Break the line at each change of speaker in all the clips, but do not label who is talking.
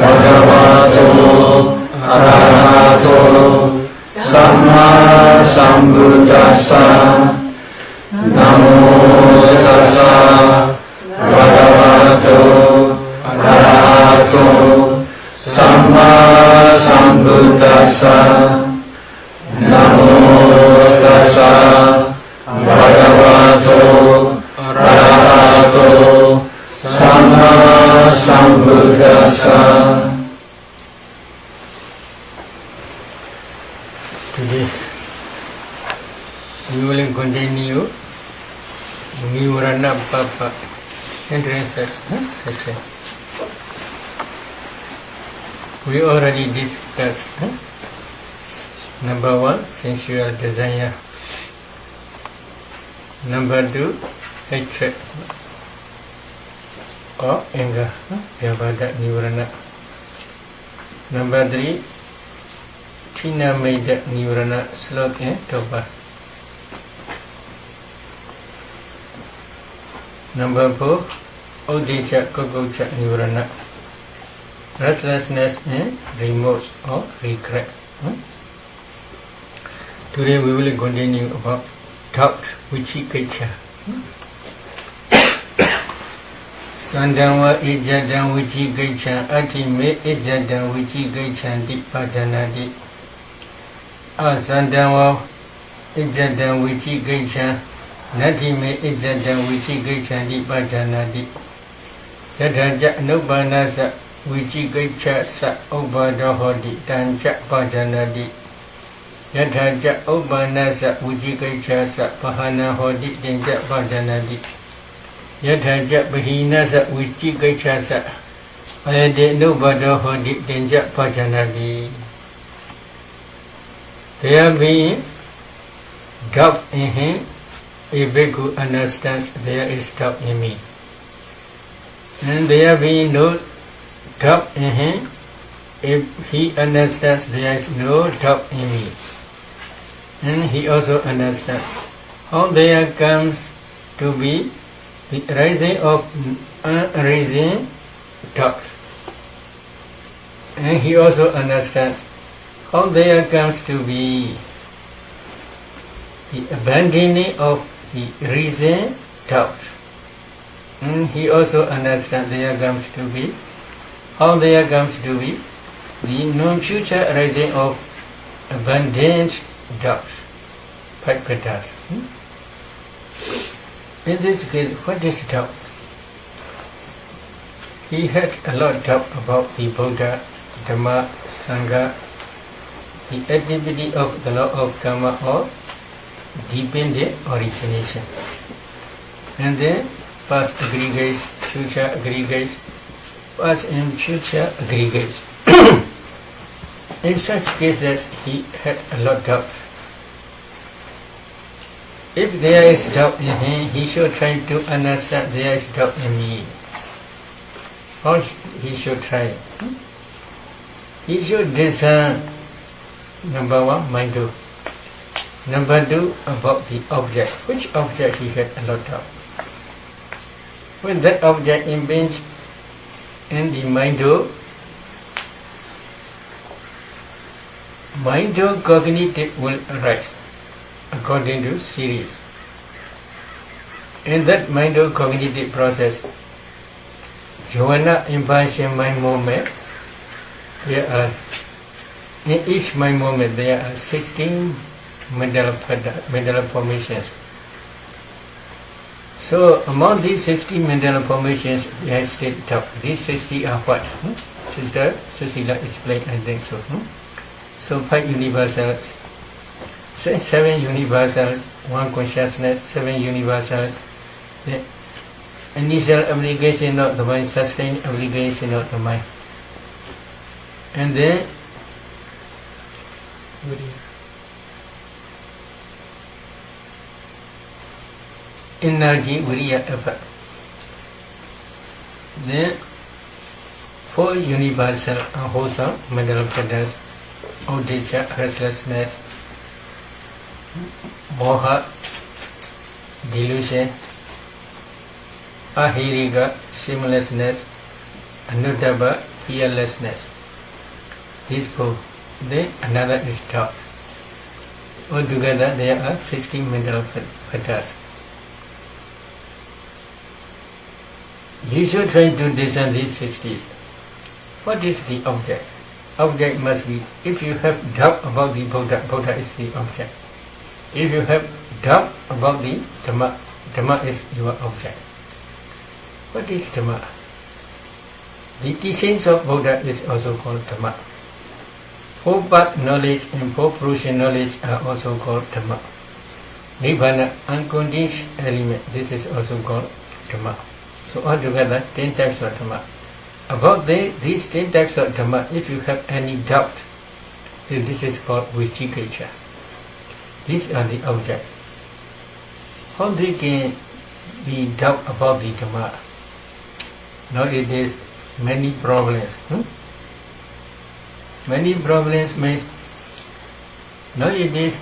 Bhagavato Arahato Samma Sambuddhassa. Namo tassa Bhagavato Arahato Samma Sambuddhassa. Namo tassa Bhagavato Arahato Samma Sambuddhassa. Today we will continue Nirvana Papa entrances session. We already discussed number 1, sensual desire. Number 2, hatred or anger, Vyavada Nirvana. Number 3, Tina Maida Nirvana, sloth and toba. Number 4, Uddecha Kogocha Nirvana, restlessness and remorse or regret. Today we will continue about doubt, Vichikiccha. Sandanva Ijadam Vichikiccha, Atime Ijadam Vichikiccha Dipajanadi. Asandanva Ijadam Vichikiccha, Natime Ijadam Vichikiccha Dipajanadi. Yadhaja Nubanasa Vichikiccha Sa Ubadahodi Tancha Pajanadi. Yadhaja Ubanasa Vichikiccha Sa Pahana Hodi Denja Pajanadi. Yadhaja Bahinasa Vichikiccha Sa Ayade Nubadahodi Denja Pajanadi. There being doubt in him, a bhikkhu understands there is doubt in me. And there being no doubt in him, if he understands there is no doubt in me. And he also understands how there comes to be the rising of unreason doubt. And he also understands how there comes to be the abandoning of the reason doubt. And he also understands there comes to be how there comes to be the non-future rising of abundant doubt. Paikatas. In this case, what is doubt? He had a lot of doubt about the Buddha, Dhamma, Sangha, the activity of the law of karma or dependent origination. And then past aggregates, future aggregates, past and future aggregates. In such cases, he had a lot of doubt. If there is doubt in him, he should try to understand there is doubt in me. Or he should try. He should discern, number 1, mind. Number 2, about the object. Which object he had a lot of doubt. When that object impinges in the mind cognitive will arise according to series. In that mind cognitive process, jhana impulsion mind movement, there are, in each mind movement there are 16 mental formations. So among these 16 mental formations, there is still doubt. These 60 are what? Sister Susila explained, I think so. So 5 universals, 7 universals, 1 consciousness, 7 universals. The initial obligation of the mind, sustained obligation of the mind. And then energy, viriya, effort. Then 4 universal and wholesome mental patterns, uddesha, restlessness, moha, delusion, ahirika, shamelessness, anuttapa, fearlessness. These four. Then another is doubt. Altogether there are 60 mental fetters. You should try to discern these 60s. What is the object? Object must be, if you have doubt about the Buddha, Buddha is the object. If you have doubt about the Dhamma, Dhamma is your object. What is Dhamma? The teachings of Buddha is also called Dhamma. Four-part knowledge and four-fruition knowledge are also called Dhamma. Nibbana, unconditioned element, this is also called Dhamma. So altogether, 10 types of Dhamma. About these 10 types of Dhamma, if you have any doubt, then this is called Vicikiccha. These are the objects. How they can be doubt about the Dhamma? Now it is many problems. Many problems means nowadays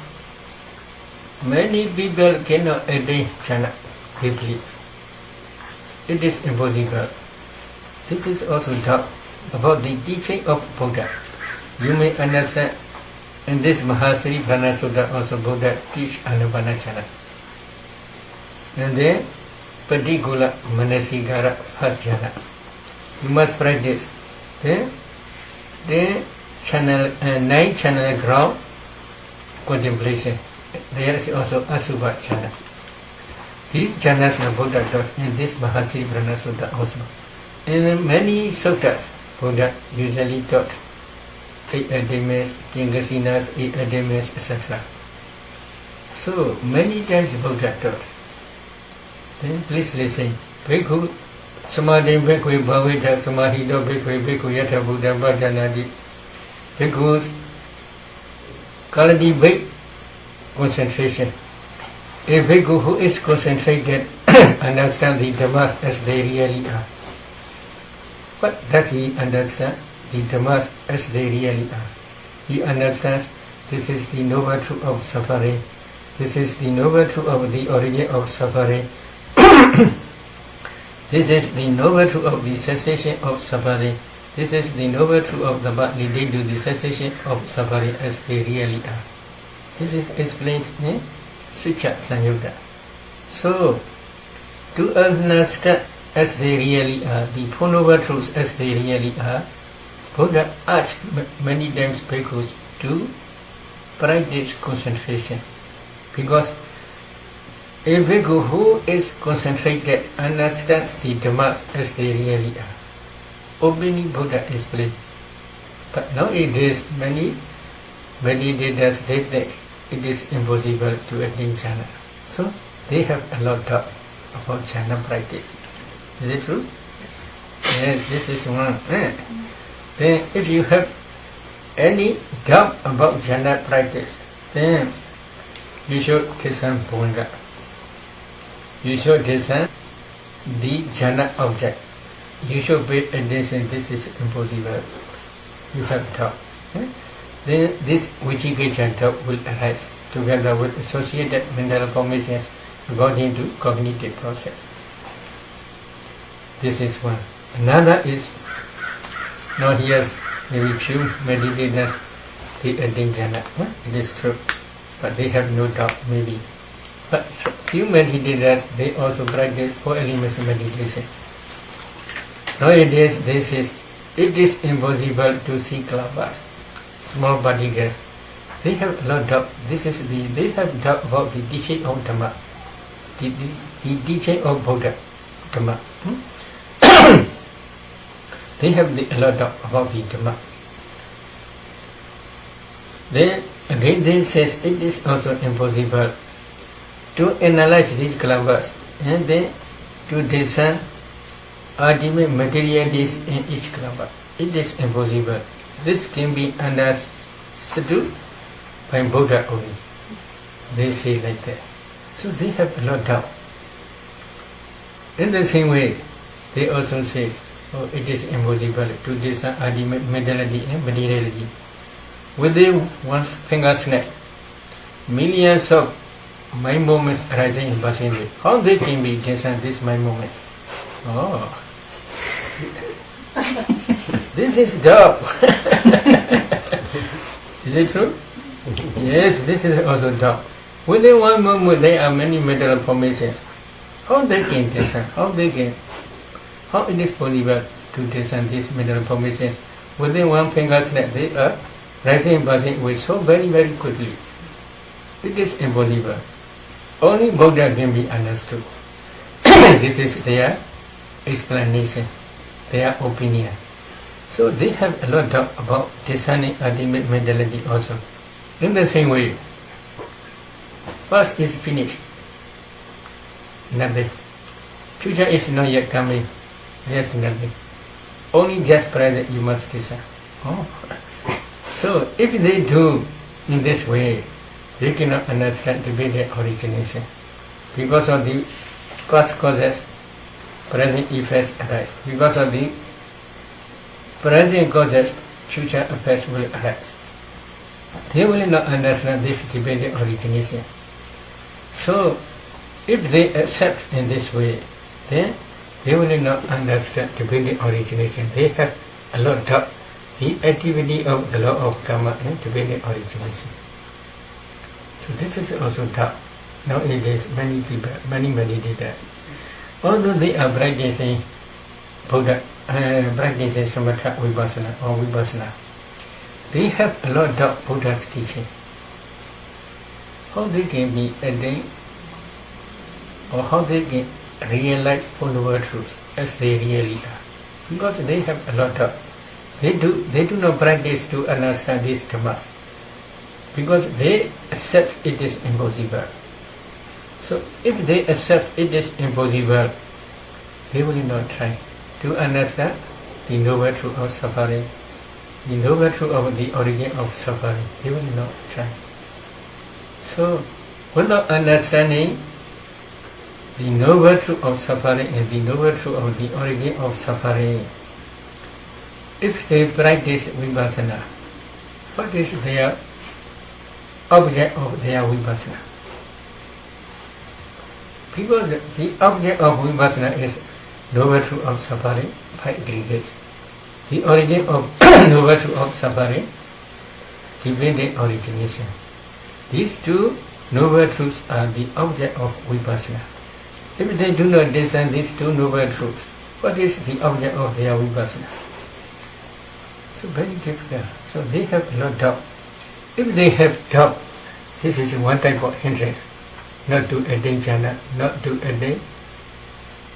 many people cannot attain jhana deeply. It is impossible. This is also doubt about the teaching of Buddha. You may understand in this Mahasri Prana Sutta also Buddha teach Anupana jhana. And then Patikula Manasikara first jhana. You must practice. Then channel 9 channel ground contemplation. There is also Asubha channel. These channels are Buddha taught in this Mahasri Prana Sutta also. In many suttas, Buddha usually taught 8 Adhyamins, Yangasinas, 8 Adhyamins, etc. So many times Buddha taught. Then please listen. Bhikkhu Samadhi Bhikkhu Bhavita Samahito Bhikkhu Bhikkhu Yatha Buddha Bhajanadi. Bhikkhus cultivate concentration. A bhikkhu who is concentrated understands the Dhammas as they really are. What does he understand? The Dhammas as they really are. He understands this is the noble truth of suffering. This is the noble truth of the origin of suffering. This is the noble truth of the cessation of suffering. This is the noble truth of the path leading to the cessation of suffering as they really are. This is explained in Sicca Sanyutta. So, to understand as they really are, the Four Noble Truths as they really are, Buddha asked many times bhikkhus to practice concentration. Because a bhikkhu who is concentrated understands the Dhammas as they really are. Opening Buddha explained. But nowadays many meditators they think it is impossible to attain jhana. So they have a lot of doubt about jhana practice. Is it true? Yes, this is one. Then if you have any doubt about jhana practice, then you should discern Buddha. You should discern the jhana object. You should pay attention, this is impossible. You have doubt. Then this Vicikiccha doubt will arise together with associated mental formations according to cognitive process. This is one. Another is, now here maybe few meditators they attain jhana. It is true. But they have no doubt maybe. But few meditators they also practice 4 elements meditation. Nowadays they say it is impossible to see clouds, small particles. They have a lot of doubt. They have doubt about the teaching of Dhamma, the teaching of Buddha, Dhamma. They have a lot of doubt about the Dhamma. Then again they say it is also impossible to analyze these clouds and then to discern ultimate materialities in each cloud. It is impossible. This can be understood by Buddha only. They say like that. So they have a lot of doubt. In the same way, they also say, it is impossible to discern ultimate materiality and materiality. Within one's finger snap, millions of mind moments arising in passing way. How they can be discerned, this mind moment? Oh, this is doubt. Is it true? Yes, this is also doubt. Within one moment there are many material formations. How they can discern? How it is possible to discern these material formations? Within one finger snap they are rising and passing away so very, very quickly. It is impossible. Only Buddha can be understood. This is their explanation, their opinion. So they have a lot of doubt about discerning ultimate mentality also. In the same way, first is finished. Nothing. Future is not yet coming. There's nothing. Only just present you must discern. Oh. So if they do in this way, they cannot understand to be their origination. Because of the past causes, present effects arise. Because of the present causes, future effects will arise. They will not understand this dependent origination. So, if they accept in this way, then they will not understand dependent origination. They have a lot of doubt the activity of the law of karma and dependent origination. So this is also doubt. Nowadays, many people, many meditators, although they are practicing Buddha, practicing samatha vipassana or vipassana, they have a lot of doubt Buddha's teaching. How they can be attained, or how they can realize Four Truths as they really are. Because they have a lot of, they do not practice to understand these dhammas. Because they accept it is impossible. So if they accept it is impossible, they will not try to understand the noble truth of suffering, the noble truth of the origin of suffering. They will not try. So without understanding the noble truth of suffering and the noble truth of the origin of suffering, if they practice vipassana, what is their object of their vipassana? Because the object of vipassana is noble truth of suffering, 5 aggregates. The origin of noble truth of suffering, dependent origination. These two noble truths are the object of vipassana. If they do not discern these two noble truths, what is the object of their vipassana? So very difficult. So they have a lot of doubt. If they have doubt, this is one type of hindrance, not to attain jhana, not to attain,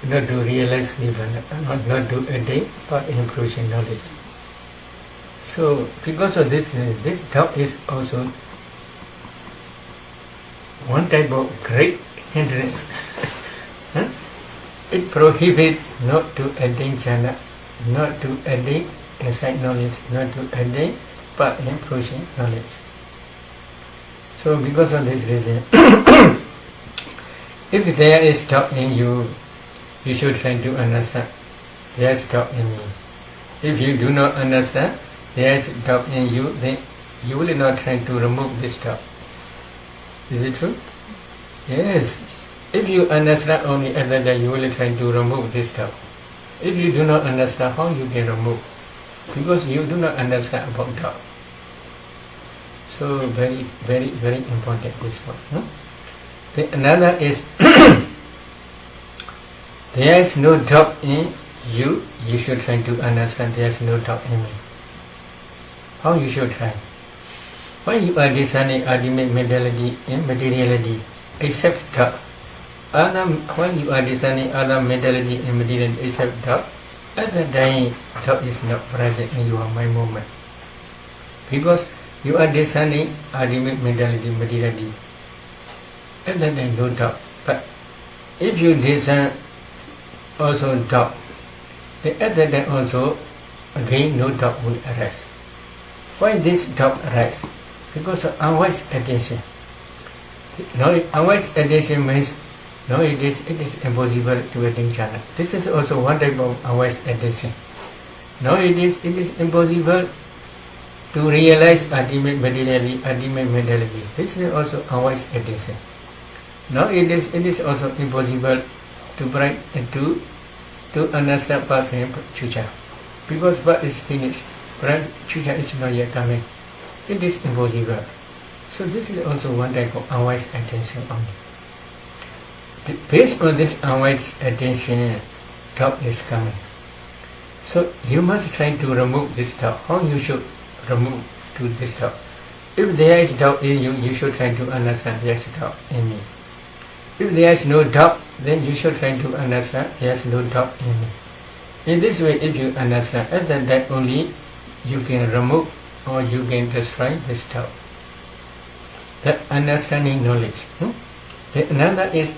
not to realize nirvana, not to attain but inclusion knowledge. So because of this doubt is also one type of great hindrance. It prohibits not to attain jhana, not to attain insight knowledge, not to attain but inclusion knowledge. So because of this reason, if there is doubt in you, you should try to understand. There is doubt in me. If you do not understand, there is doubt in you, then you will not try to remove this doubt. Is it true? Yes. If you understand only other than you will try to remove this doubt. If you do not understand, how you can remove? Because you do not understand about doubt. So very, very, very important this one. No? The another is there is no doubt in you. You should try to understand there is no doubt in me. How you should try? When you are discerning ultimate mentality and materiality, except doubt. When you are discerning other mentality and materiality, except doubt, at that time doubt is not present in your mind moment. Because you are discerning ultimate mentality, materiality. At that time no doubt. But if you discern also doubt, then at that time also again no doubt will arise. Why this doubt arise? Because of unwise attention. Now unwise attention means no, it is impossible to attain jhana. This is also one type of unwise attention. No, it is impossible to realize ultimate materiality, ultimate mentality. This is also unwise attention. Now it is also impossible to understand past and future, because what is finished, future is not yet coming. It is impossible. So this is also one type of unwise attention only. Based on this unwise attention, doubt is coming. So you must try to remove this doubt. How you should remove to this doubt? If there is doubt in you, you should try to understand there is doubt in me. If there is no doubt, then you should try to understand there is no doubt in me. In this way, if you understand, at that only you can remove or you can destroy this doubt. That understanding knowledge. The another is,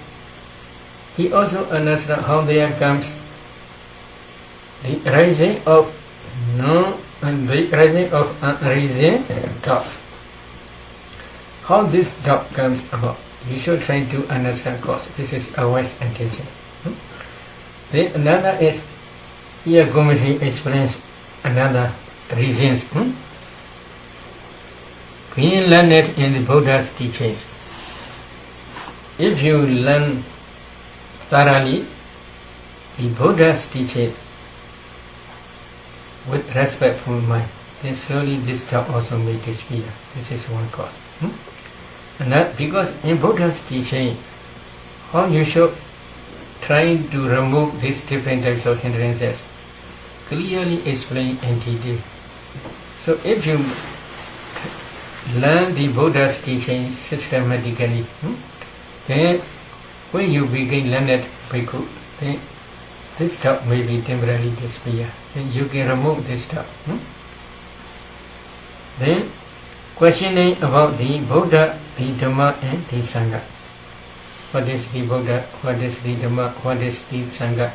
he also understands how there comes the rising of unreason doubt. How this doubt comes about. You should try to understand cause. This is a wise attention. Then another is, here commentary explains another reasons. Being learned in the Buddha's teachings. If you learn thoroughly the Buddha's teachings with respectful mind, then slowly this doubt also may disappear. This is one cause. And that because in Buddha's teaching, how you should try to remove these different types of hindrances, clearly explained in detail. So if you learn the Buddha's teaching systematically, then when you begin learned bhikkhu, then this doubt may be temporarily disappear. Then you can remove this doubt. Then questioning about the Buddha, the Dhamma and the Sangha. What is the Buddha? What is the Dhamma? What is the Sangha?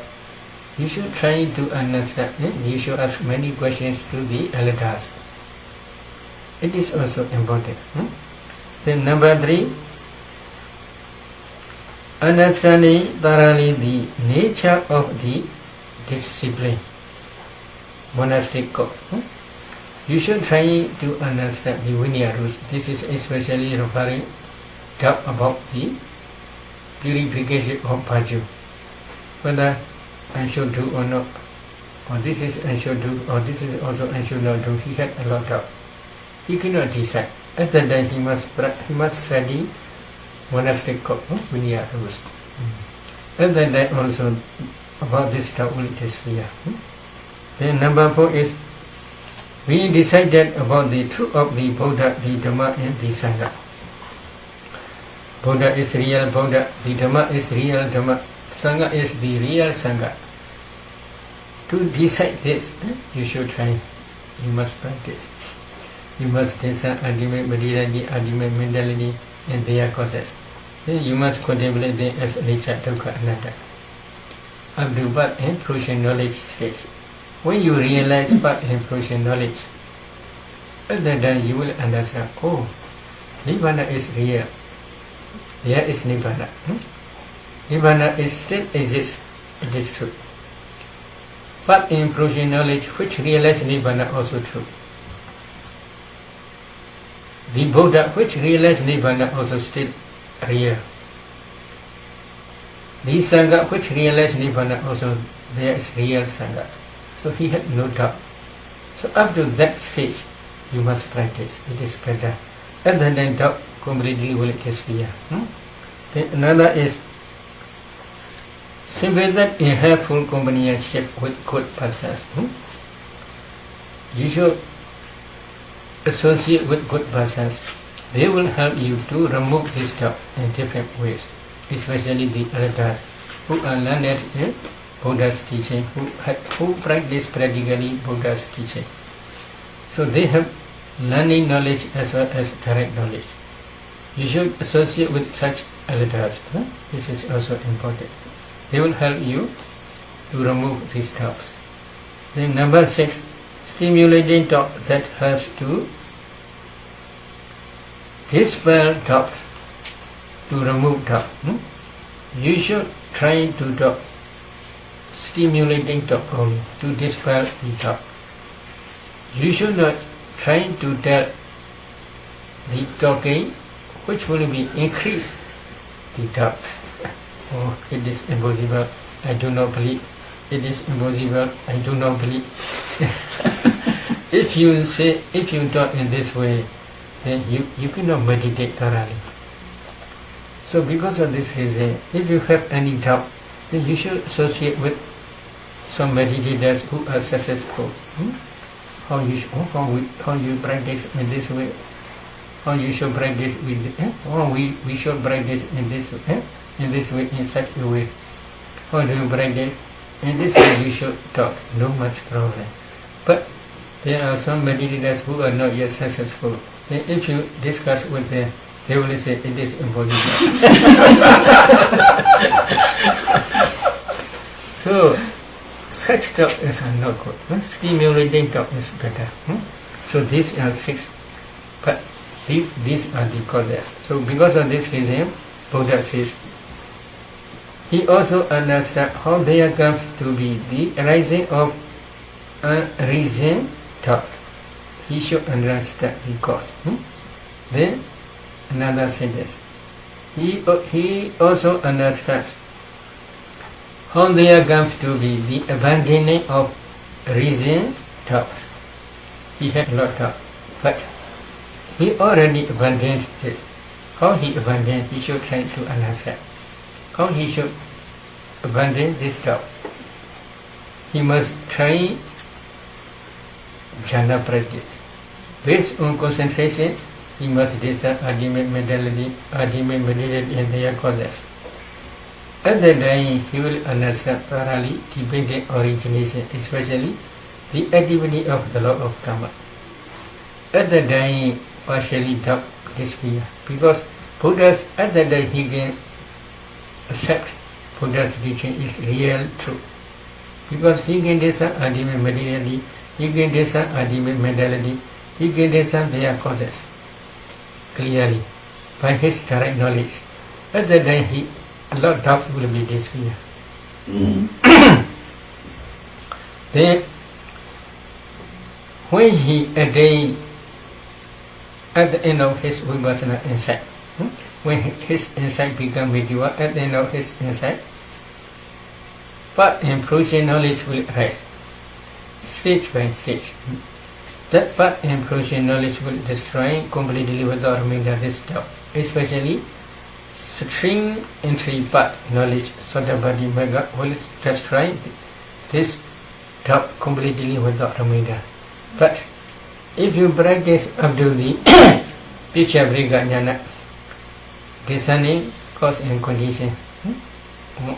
You should try to understand. You should ask many questions to the elders. It is also important. Then number 3, understanding thoroughly the nature of the discipline, monastic course. You should try to understand the Vinaya rules. This is especially referring about the purification of virtue. Whether I should do or not, or this is I should do, or this is also I should not do. He had a lot of. He cannot decide. At that time he must study monastic course, Vinaya rules. At that time also about this doubt will disappear. Then number 4 is, we decided about the truth of the Buddha, the Dhamma and the Sangha. Buddha is real Buddha, the Dhamma is real Dhamma, Sangha is the real Sangha. To decide this, you should try, you must practice. You must discern ultimate materiality, ultimate mentality and their causes. Then you must contemplate them as nature, dukkha, anatta. Up to birth and fruition knowledge stage. When you realize part and fruition knowledge, at that time you will understand, oh, Nibbana is real. There is Nibbana. Nibbana is still exists. It is true. But in fruition knowledge, which realize Nibbana also true. The Buddha, which realize Nibbana also still real. The Sangha, which realize Nibbana also, there is real Sangha. So he had no doubt. So up to that stage, you must practice. It is better. And then doubt completely will disappear. Then another is sympathetic in helpful companionship with good persons. You should associate with good persons. They will help you to remove this doubt in different ways, especially the elders who are learned in Buddha's teaching, who practice practically Buddha's teaching. So they have learning knowledge as well as direct knowledge. You should associate with such elders. This is also important. They will help you to remove these doubts. Then number 6, stimulating thought that helps to dispel doubt, to remove doubt. You should try to doubt. Stimulating thought only, to dispel the doubt. You should not try to tell the talking which will be increased the doubt. Oh, it is impossible, I do not believe. It is impossible, I do not believe. If you talk in this way, then you cannot meditate thoroughly. So because of this reason, if you have any doubt, then you should associate with some meditators who are successful. How you practice in this way? How you should practice with we should practice in this way, in such a way. How do you practice? In this way you should talk, no much problem. But there are some meditators who are not yet successful. Then if you discuss with them, they will say it is impossible. So such talk is not good. Stimulating talk is better. So these are 6, but these are the causes. So because of this reason, Buddha says, he also understands how there comes to be the arising of unreasoned thought. He should understand the cause. Then another sentence. He also understands how there comes to be the abandoning of reason thought. He had a lot of thought, but he already abandoned this. How he abandoned, he should try to understand. How he should abandon this thought? He must try jhana practice. Based on concentration, he must discern ultimate mentality in their causes. At that time, he will understand thoroughly dependent origination, especially the activity of the law of karma. At that time, partially doubt disappear, because Buddha's at that time he can accept Buddha's teaching is real truth, because he can discern ultimate materiality, he can discern ultimate mentality, he can discern their causes clearly by his direct knowledge. At that time, a lot of doubts will be disappear. Then, when he attained at the end of his vipassana insight, when his insight becomes mature, at the end of his insight, path and fruition knowledge will arise, stage by stage. That path and fruition knowledge will destroy completely without remainder this doubt, especially string entry path knowledge, Sotabhati Magga will destroy this doubt completely without remainder. But if you practice up to the picture Briga Jnana, discerning cause and condition,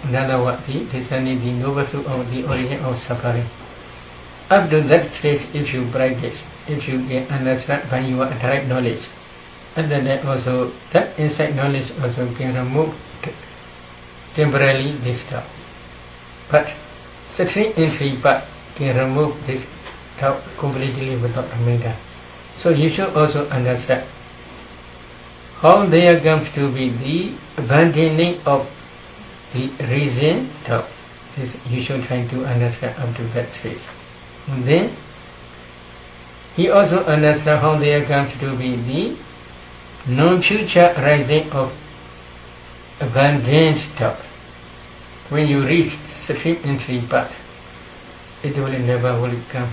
another word, discerning the noble truth of the origin of suffering. Up to that stage, if you practice, if you can understand by your direct knowledge, and then also that insight knowledge also can remove temporarily this doubt. But string entry path can remove this doubt completely without remainder. So you should also understand how there comes to be the abandoning of the reason doubt. This you should try to understand up to that stage. And then he also understands how there comes to be the non-future rising of abundant doubt. When you reach string entry path, it will never come.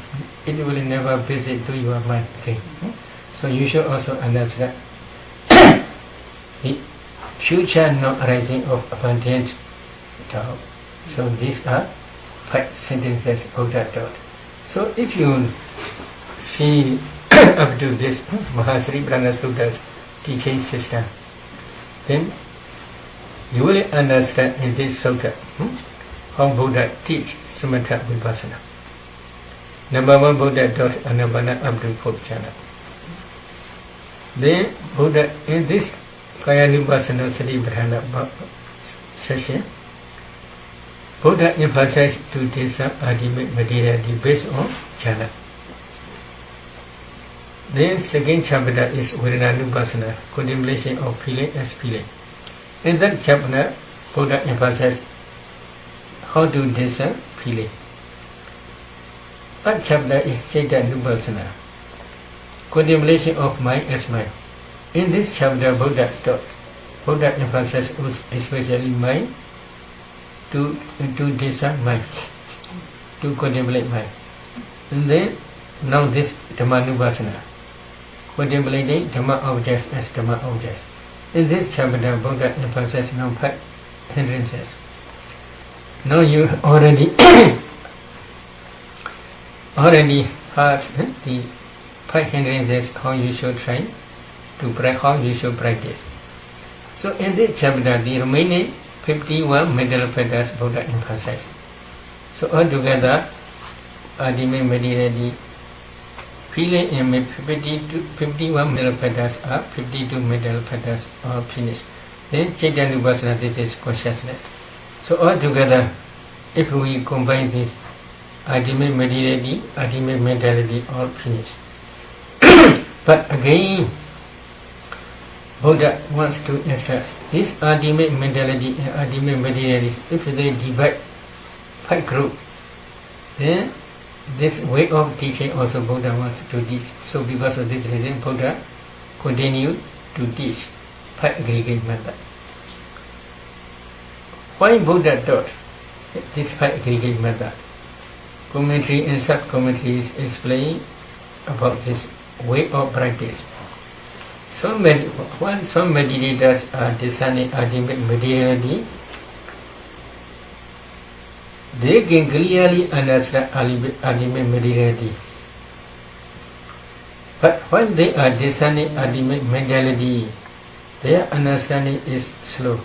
It will never visit to your mind again. So you should also understand the future not rising of abundant doubt. So these are 5 sentences Buddha taught. So if you see up to this Mahasri Prana Suta's teaching system, then you will understand in this sutta how Buddha teach Samatha Vipassana. Number 1, Buddha taught Anapana up to 4th jhana. Then Buddha in this Kaya Vipassana Satipatthana session, Buddha emphasized to discern ultimate materiality based on jhana. Then second chapter is Vedananupassana, contemplation of feeling as feeling. In that chapter, Buddha emphasized how to discern feeling. That chapter is Chaitanya-nupassana, contemplation of mind as mind. In this chapter, Buddha taught Buddha emphasizes especially mind, to discern mind, to contemplate mind. And then, now this Dhammanupassana, contemplating Dhamma objects as Dhamma objects. In this chapter, Buddha emphasizes now 5 hindrances. Now you already heard the 5 hindrances, how you should try to how you should practice. So in this chapter, the remaining 51 mental factors Buddha emphasizes. So altogether, ultimate materiality, feeling in 51 mental factors are 52 mental factors are finished. Then Chaitanya, this is consciousness. So altogether, if we combine this ultimate materiality, ultimate mentality, all finished. But again, Buddha wants to stress this ultimate mentality and ultimate materiality. If they divide 5 groups, then this way of teaching also Buddha wants to teach. So because of this reason, Buddha continued to teach 5 aggregate method. Why Buddha taught this 5 aggregate method? Commentary and sub-commentaries explain about this way of practice. While some meditators are discerning ultimate materiality, they can clearly understand ultimate materiality. But when they are discerning ultimate mentality, their understanding is slow.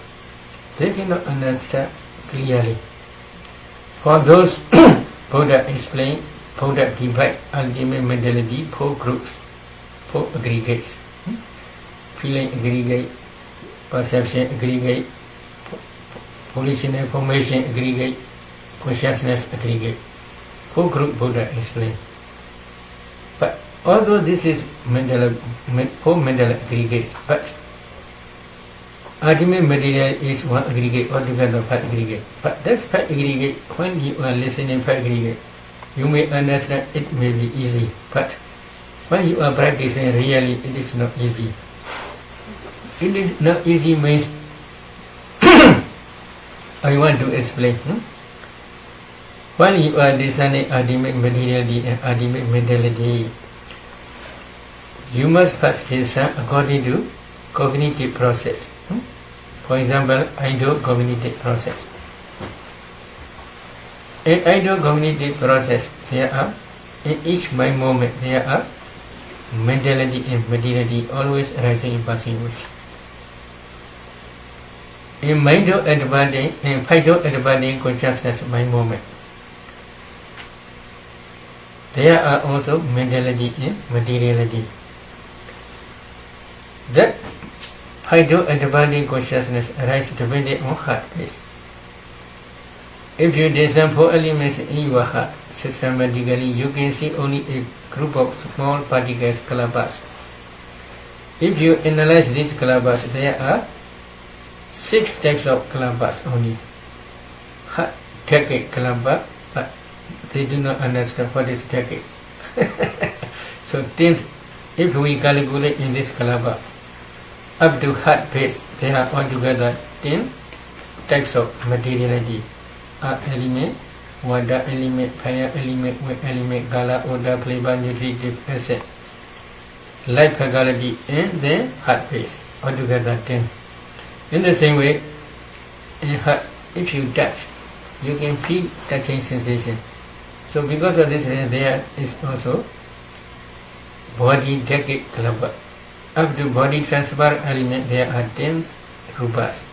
They cannot understand clearly. For those Buddha explained, Buddha divide ultimate mentality 4 groups, 4 aggregates. Feeling aggregate, perception aggregate, volitional formation aggregate, consciousness aggregate. 4 group Buddha explained. But although this is 4 mental aggregates, but ultimate material is 1 aggregate, altogether 5 aggregate. But that's 5 aggregate, when you are listening 5 aggregate, you may understand it may be easy, but when you are practicing really, it is not easy. It is not easy means I want to explain. When you are discerning ultimate materiality and ultimate mentality, you must first discern according to cognitive process. For example, cognitive process. In cognitive process, there are, in each mind moment, there are mentality and materiality always arising in passing ways. In advantage and advantage consciousness mind moment, there are also mentality and materiality. That advantage consciousness arises depending on heart base. If you discern 4 elements in your heart systematically, you can see only a group of small particles, kalabas. If you analyze these kalabas, there are 6 types of kalabas only. Heart decade kalaba, but they do not understand what is decade. So 10th, if we calculate in this kalaba, up to heart base, there are altogether 10 types of materiality. Earth element, water element, fire element, wind element, color, odor, flavor, nutritive acid, life faculty, and then heart base, altogether 10. In the same way, in heart, if you touch, you can feel touching sensation. So because of this, there is also body decade kalaba. Up to body transparent element, there are 10 rupas.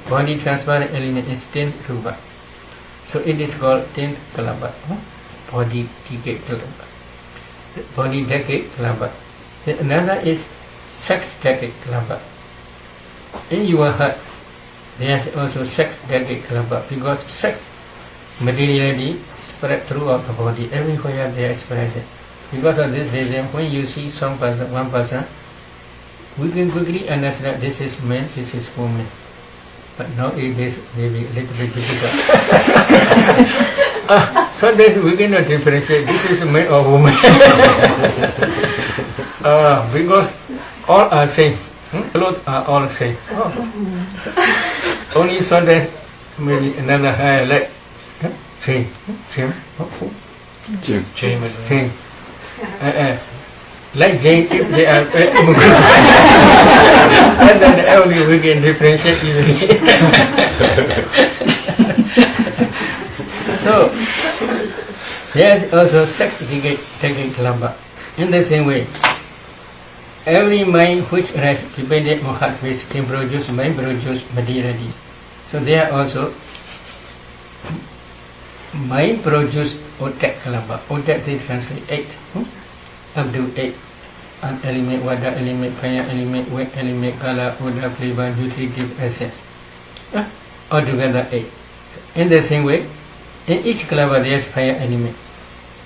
Body transparent element is 10 rupa. So it is called 10th kalaba. Body decade kalaba. Body decade kalaba. Another is sex decade kalaba. In your heart, there is also sex decade kalaba, because sex materiality spread throughout the body. Everywhere there is present. Because of this reason, when you see one person, we can quickly understand this is man, this is woman. But now it is maybe a little bit difficult. So we cannot differentiate this is man or woman. Because all are same. Clothes are all the same. Only sometimes maybe another higher leg. Same. Like Jane, if they are and then only we can differentiate easily. So there is also sex technique lamba. In the same way, every mind which rests dependent on heart which can produce mind produce materially. So there are also mind produce otak kalamba. Otak they translate 8. Up to 8. An element, water element, fire element, wet element, color, odor, flavor, nutritive essence. Altogether 8. In the same way, in each kalamba there is fire element.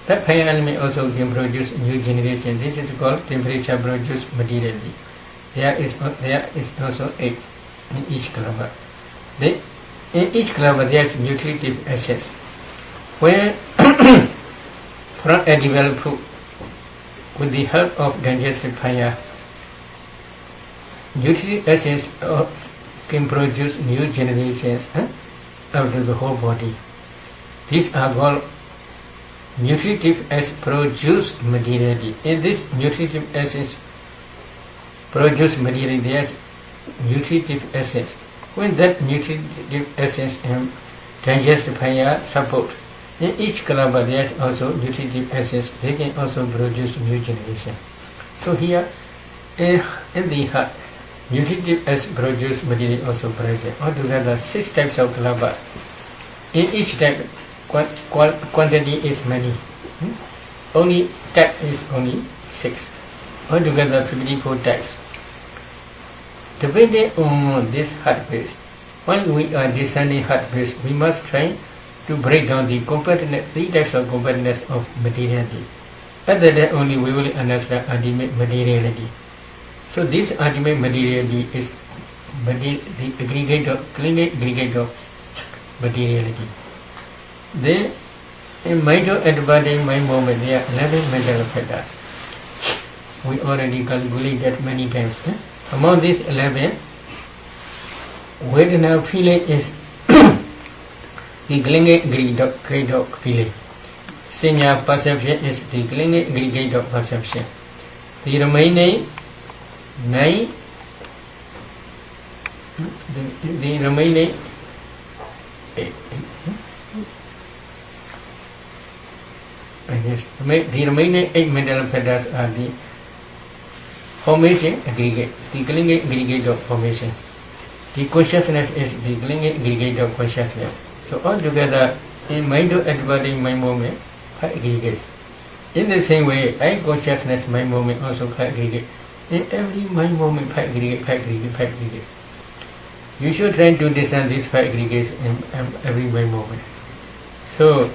That fire element also can produce new generation. This is called temperature produced materially. There is also 8 in each kalamba. In each kalamba there is nutritive essence. When from edible fruit, with the help of digestive fire, nutritive essence can produce new generations out of the whole body. These are called nutritive as produced materially. In this nutritive essence produced materially, there is nutritive essence. When that nutritive essence and digestive fire support, in each kalamba there is also nutritive essence. They can also produce new generation. So here in the heart, nutritive as produced material also present. Altogether 6 types of kalambas. In each type, quantity is many. Only type is only 6. Altogether 54 types. Depending on this heart base, when we are descending heart base, we must try to break down the 3 types of compactness of materiality. Other than only we will understand ultimate materiality. So this ultimate materiality is the aggregate of materiality. Then in mental advantage mind moment there are 11 mental factors. We already calculated many times. Among these 11, Vedana feeling is the aggregate of feeling. Senior perception is the aggregate of perception. The remaining 9, the remaining 8. The remaining 8 mental factors are the formation aggregate, the aggregate of formation. The consciousness is the aggregate of consciousness. So altogether, in mind adverting mind moment, 5 aggregates. In the same way, I consciousness mind moment also 5 aggregates. In every mind moment, 5 aggregates, 5 aggregates, 5 aggregates. You should try to discern these 5 aggregates in every mind moment. So,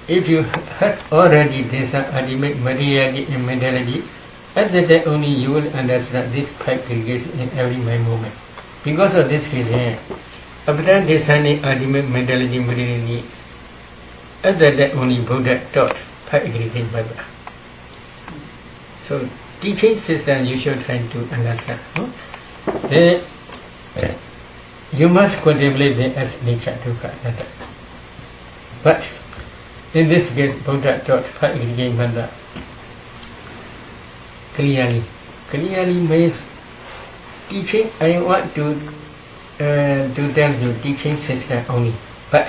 if you have already discerned ultimate materiality and mentality, at that time only you will understand these 5 aggregates in every mind moment. Because of this reason, after discerning ultimate mentality and materiality, at that time only Buddha taught 5 aggregate method. So, teaching system you should try to understand. Then you must contemplate them as nature dukkha anatta. But in this case, Buddha taught 5 aggregate method clearly. Clearly means teaching. I want to tell you teaching system only. But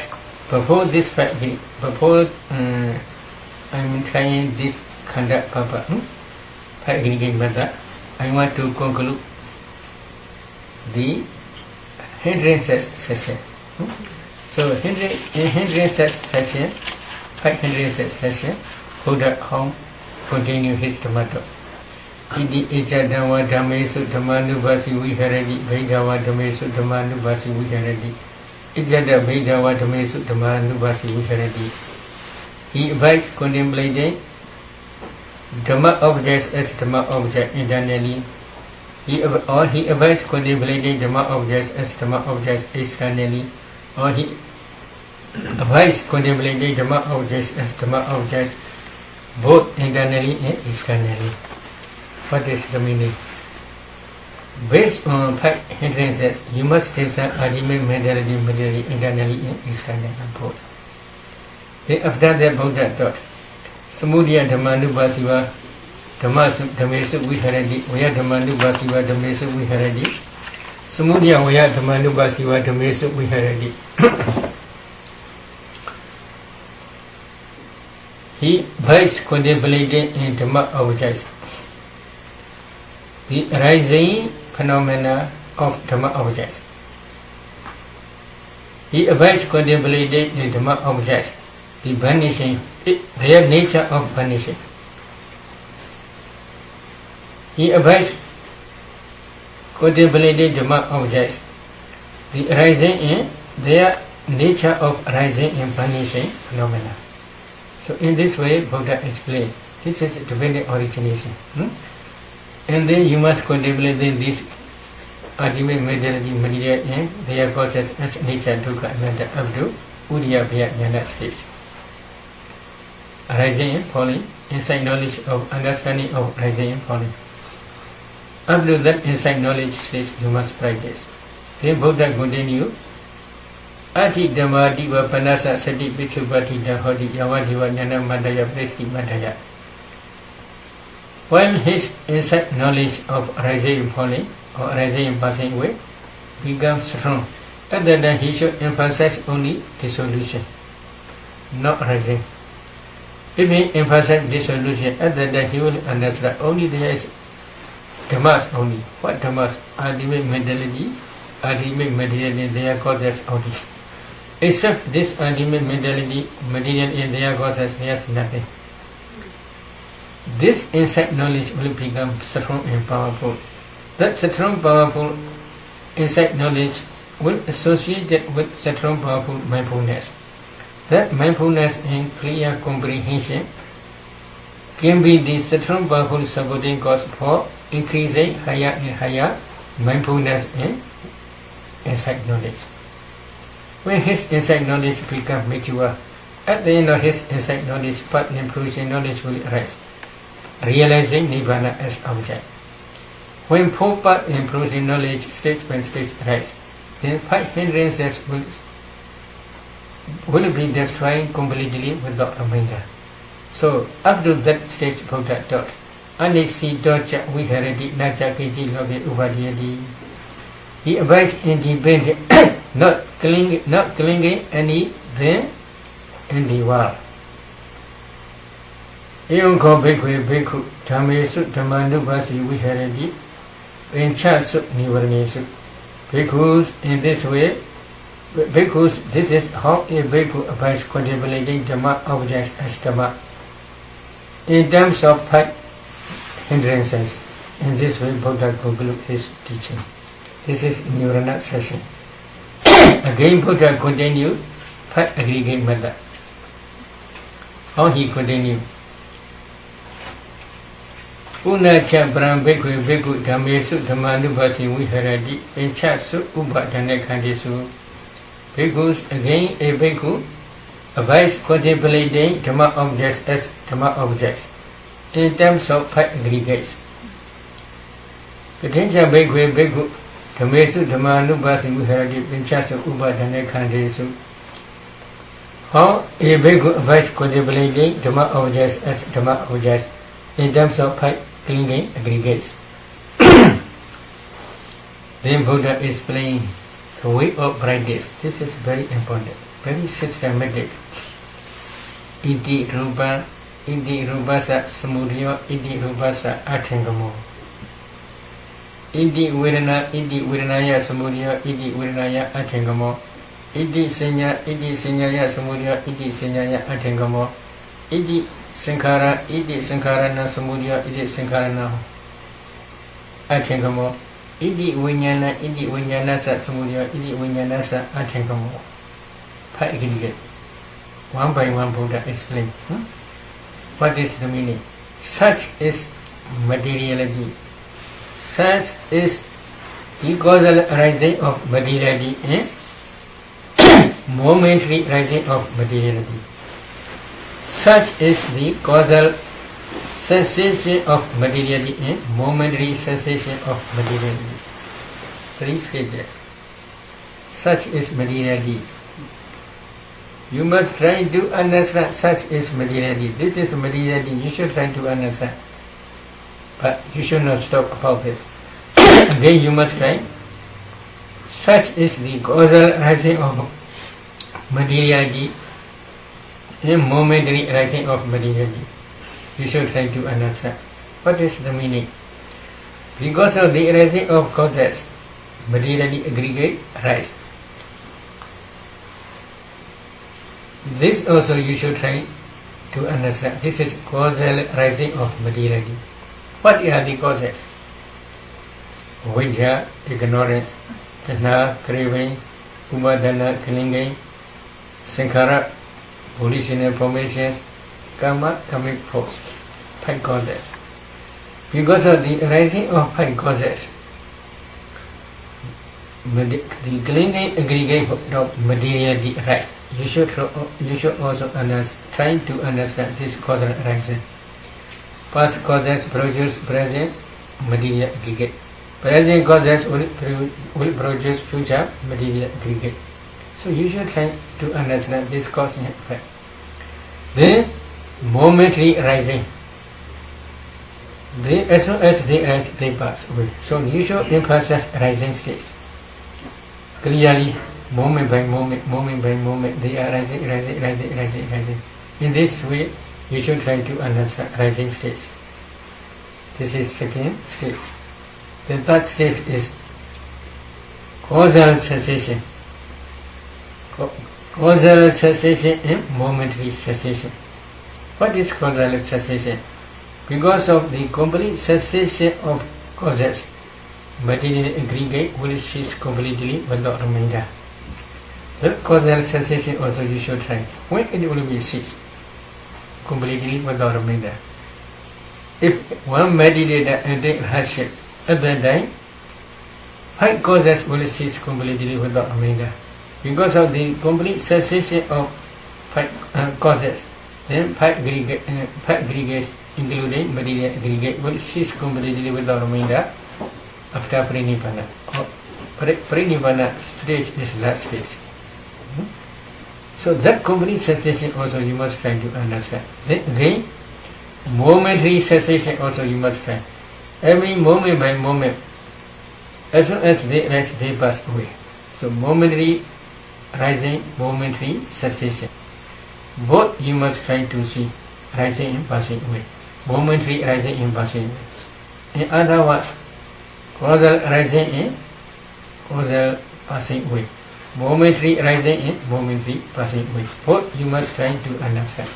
before this before I'm trying this conduct papa, 5 aggregate method, I want to conclude the hindrances session. So in hindrances session, 5 hindrances session, Buddha home continue his Dhamma talk. Iti ija dhamma dhammesu dhammanubhasi viharati vaidhava dhammesu dhammanubhasi viharati ijada vaidhava dhammesu dhammanubhasi viharati. He advised contemplating Dhamma objects as Dhamma object internally. He advised contemplating Dhamma objects as Dhamma objects externally. Or he advised contemplating Dhamma objects as Dhamma objects both internally and externally. What is the meaning? Based on 5 hindrances, you must discern ultimate mentality, materially, internally, and externally. Then after that, Buddha taught, Samudaya Dhammanubhasiva, Dhammesu Viharati, Vaya Dhammanubhasiva, Dhammesu Viharati, Samudaya Vaya Dhammanubhasiva, Dhammesu Viharati. He thus contemplated in Dhamma objects, the arising phenomena of Dhamma objects. He thus contemplated in Dhamma objects, the vanishing, their nature of vanishing. He thus contemplated Dhamma objects, the arising in their nature of arising and vanishing phenomena. So in this way, Buddha explained, this is divine origination. And then you must contemplate this ultimate material and their causes as nature, dukkha, anatta, up to Udiyabhaya Jnana stage. Arising and falling, insight knowledge of understanding of arising and falling. Up to that insight knowledge stage, you must practice. Then Buddha continued, Ati Dhamma Diva Panasa Sati Pichupati Dahodi Yavadiva Jnana Madhaya Presti Madhaya. While his insight knowledge of arising and falling or arising and passing away becomes strong, at that time he should emphasize only dissolution, not arising. If he emphasizes dissolution, at that time he will understand only there is Dhammas only. What Dhammas? Ultimate mentality, ultimate material, their causes only. Except this ultimate mentality, material in their causes, there is nothing. This insight knowledge will become strong and powerful. That strong, powerful insight knowledge will associate it with strong, powerful mindfulness. That mindfulness and clear comprehension can be the strong, powerful supporting cause for increasing higher and higher mindfulness and insight knowledge. When his insight knowledge becomes mature, at the end of his insight knowledge, path and fruition knowledge will arise, realizing Nirvana as object. When four path and fruition knowledge stage by stage arise, then 5 hindrances will be destroyed completely without remainder. So, after that stage, Buddha taught, Anisi Docha Viharati Nacha Keji Lobe Uvadiyadi. He abides independent, not clinging anything in the world. Eon ko bhikkhu bhikkhu dhammesu dhammanubhasi viharati enchasu nivarnesu. Bhikkhus in this way, bhikkhus, this is how a bhikkhu abides contemplating Dhamma objects as Dhamma. In terms of 5 hindrances, in this way Buddha concludes his teaching. This is Nirvana session. Again Buddha continued 5 aggregate method. How he continued? Punacha Brahm Bhikkhu Bhikkhu Dhammesu Dhammanubhasi Viharati Enchasu Upadanakandesu. Bhikkhus, again a bhikkhu abides contemplating Dhamma objects as Dhamma objects in terms of 5 aggregates. Katincha Bhikkhu Bhikkhu Dhammesu Dhammanubhasi Viharati Enchasu Upadanakandesu. How a bhikkhu abides contemplating Dhamma objects as Dhamma objects in terms of 5 clinging aggregates. Then Buddha explained the way of practice. This is very important, very systematic. Iti rupasa samudaya, iti rupasa athangamo. Iti vedanaya samudaya, iti vedanaya athangamo. Iti sanyaya samudaya, iti sanyaya athangamo. Iti Sankhara, iti sankharana samudaya, iti sankharana athangamo. Iti vinyana sa samudaya, iti vinyana sa athangamo. 5 aggregate. One by one Buddha explained. What is the meaning? Such is materiality. Such is the causal arising of materiality and momentary rising of materiality. Such is the causal Sensation of materiality and momentary sensation of materiality. 3 stages. Such is materiality. You must try to understand such is materiality. This is materiality. You should try to understand. But you should not stop about this. Again you must try. Such is the causal rising of materiality and momentary rising of materiality. You should try to understand. What is the meaning? Because of the rising of causes, materiality aggregate rise. This also you should try to understand. This is causal rising of materiality. What are the causes? Vidya, ignorance, tanha, craving, upadana, clinging, sankhara, volitional formations, karma, karmic force. 5 causes. Because of the rising of 5 causes, the clinging aggregate of materiality rise. You should also try to understand this causal rising. Past causes produce present material aggregate. Present causes will produce future material aggregate. So you should try to understand this cause and effect. Then momentary rising. As soon as they pass away. So you should emphasize rising stage. Clearly, moment by moment, they are rising. In this way, you should try to understand rising stage. This is second stage. The third stage is causal cessation. Causal cessation and momentary cessation. What is causal cessation? Because of the complete cessation of causes, material aggregate will cease completely without remainder. The causal cessation also you should try. When it will be ceased completely without remainder. If one meditator attains hardship, at that time, 5 causes will cease completely without remainder. Because of the complete cessation of 5 causes, then 5 aggregates, including material aggregate, will cease completely without remainder after Parinibbana. Parinibbana stage is last stage. So that complete cessation also you must try to understand. Then again, momentary cessation also you must try. Every moment by moment, as soon as they rise, they pass away. So momentary rising, momentary cessation. Both you must try to see, rising and passing away. Momentary rising and passing away. In other words, causal rising and causal passing away. Momentary rising and momentary passing away. Both you must try to understand.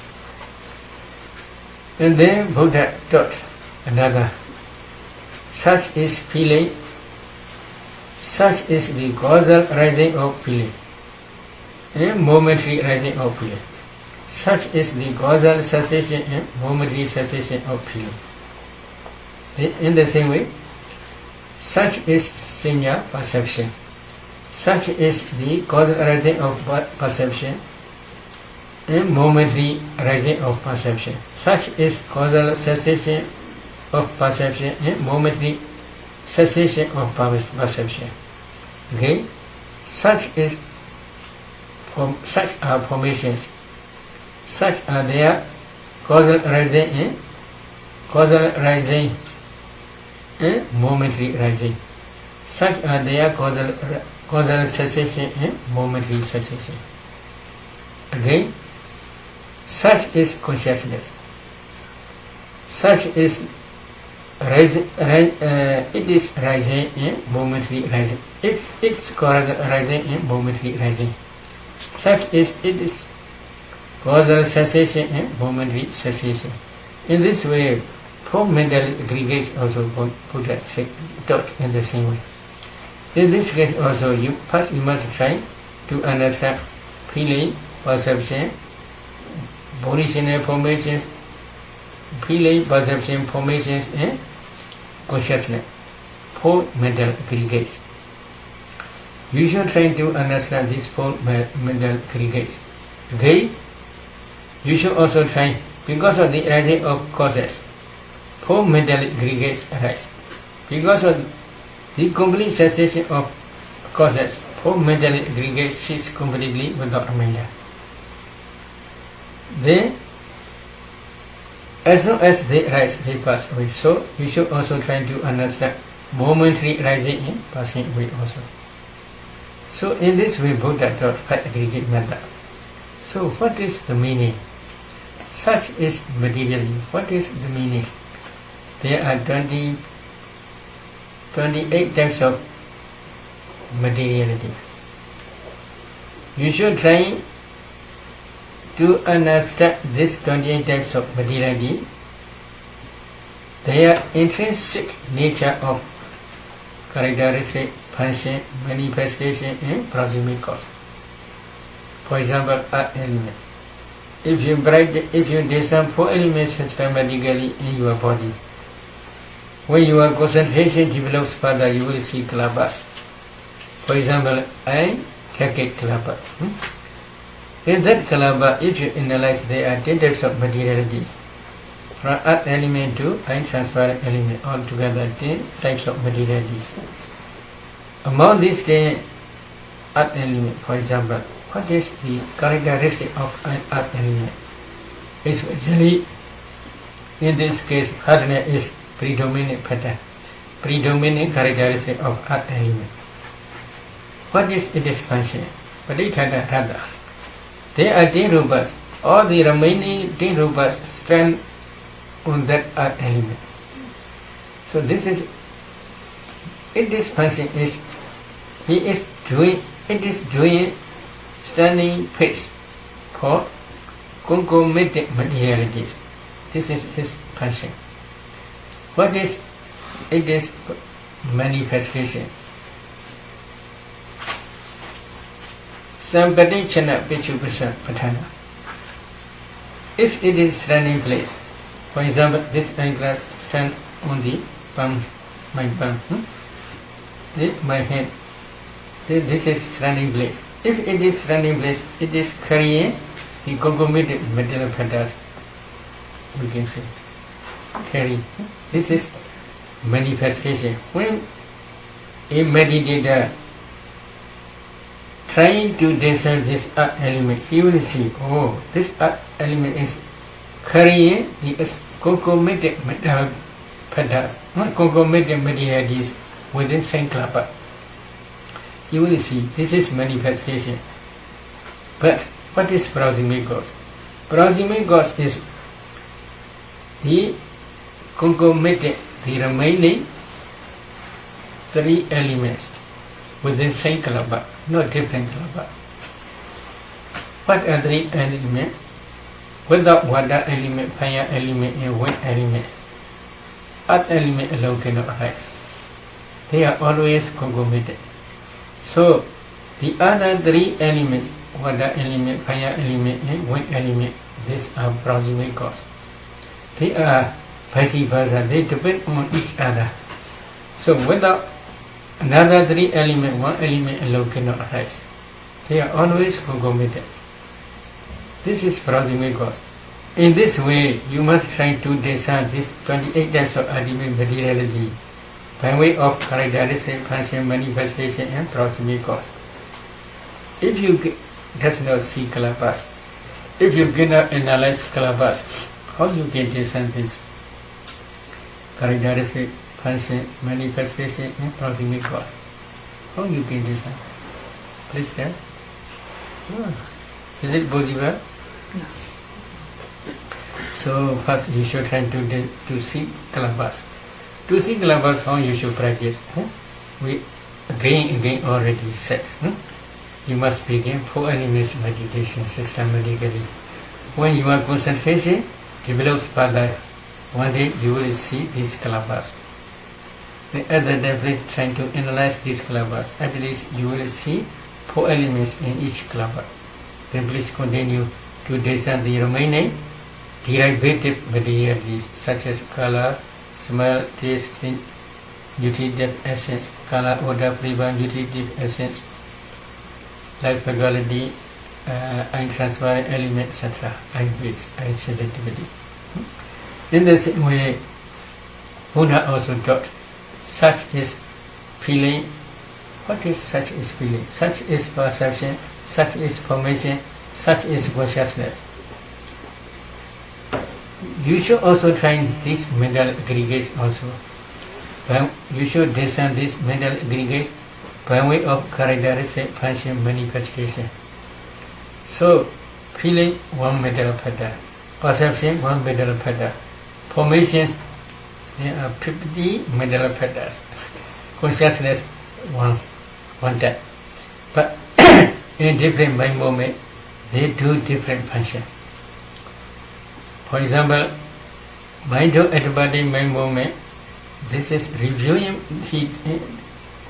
And then Buddha taught another. Such is feeling. Such is the causal rising of feeling and momentary rising of feeling. Such is the causal cessation and momentary cessation of feeling. In the same way, such is sanya perception. Such is the causal rising of perception and momentary rising of perception. Such is causal cessation of perception and momentary cessation of perception. Okay? Such are formations. Such are their causal rising and momentary rising. Such are their causal cessation and momentary cessation. Again, such is consciousness. Such is rising. It is rising and momentary rising. It's causal rising and momentary rising. Such is it is causal cessation and momentary cessation. In this way, 4 mental aggregates also Buddha taught in the same way. In this case also, you must try to understand feeling, perception, volitional formations, feeling, perception, formations, and consciousness. 4 mental aggregates. You should try to understand these 4 mental aggregates. Okay? You should also try, because of the rising of causes, 4 mental aggregates arise. Because of the complete cessation of causes, 4 mental aggregates cease completely without remainder. Then, as soon as they arise, they pass away. So, you should also try to understand momentary rising in passing away also. So, in this way, Buddha taught 5 aggregate method. So, what is the meaning? Such is materially. What is the meaning? There are 28 types of materiality. You should try to understand these 28 types of materiality, their intrinsic nature of characteristic, function, manifestation, and proximate cause. For example, earth element. If you discern 4 elements systematically in your body, when your concentration develops further, you will see kalabas. For example, I take a kalaba. In that kalaba, if you analyze, there are 10 types of materiality. From earth element to transparent element, altogether 10 types of materiality. Among these 10 earth element, for example, what is the characteristic of an earth element? Especially in this case, hardness is predominant pattern, predominant characteristic of earth element. What is its function? Padithada Radha. There are 10 rupas. All the remaining 10 rupas stand on that earth element. So this is, its function is, it is doing standing place for concomitant materialities. This is his function. What is its manifestation? Sampadichana Pichupasa Patana. If it is standing place, for example, this eyeglass stands on the palm, my palm, my hand. This is standing place. If it is standing place, it is carrying the concomitant material patterns. We can say carry. This is manifestation. When a meditator trying to discern this earth element, he will see, oh, this earth element is carrying the concomitant material patterns, not concomitant materialities within Sankalapa. You will see, this is manifestation. But what is proximate cause? Proximate cause is the concomitant, the remaining 3 elements within same kalaba, not different kalaba. What are 3 elements? Without water element, fire element, and wind element, earth element alone cannot arise. They are always concomitant. So, the other 3 elements, water element, fire element, and wind element, these are proximate cause. They are vice versa, they depend on each other. So, without another 3 elements, 1 element alone cannot arise. They are always concomitant. This is proximate cause. In this way, you must try to discern these 28 types of ultimate materiality by way of characteristic, function, manifestation, and proximate cause. If you does not see kalabas, if you cannot analyze kalabas, how you can discern this characteristic, function, manifestation, and proximate cause? How you can discern? Please tell. Is it possible?
No.
So first you should try to see kalabas. To see kalabas, how you should practice? We again already said. You must begin 4 elements meditation systematically. When your concentration develops further, one day you will see these kalabas. The other day, please try to analyze these kalabas. At least you will see 4 elements in each kalaba. Then please continue to discern the remaining derivative materialities such as color, smell, taste, nutritive essence, color, odor, flavor, nutritive essence, light faculty, and transparent element, etc. Aggregates and sensitivity. In the same way, Buddha also taught, such is feeling. What is such is feeling? Such is perception, such is formation, such is consciousness. You should also try these mental aggregates also. You should discern these mental aggregates by way of characteristic function manifestation. So, feeling one mental pattern, perception one mental pattern, formations there are 50 mental patterns, consciousness one type. But in different mind moment, they do different function. For example, mind-to-antibody mind moment, this is reviewing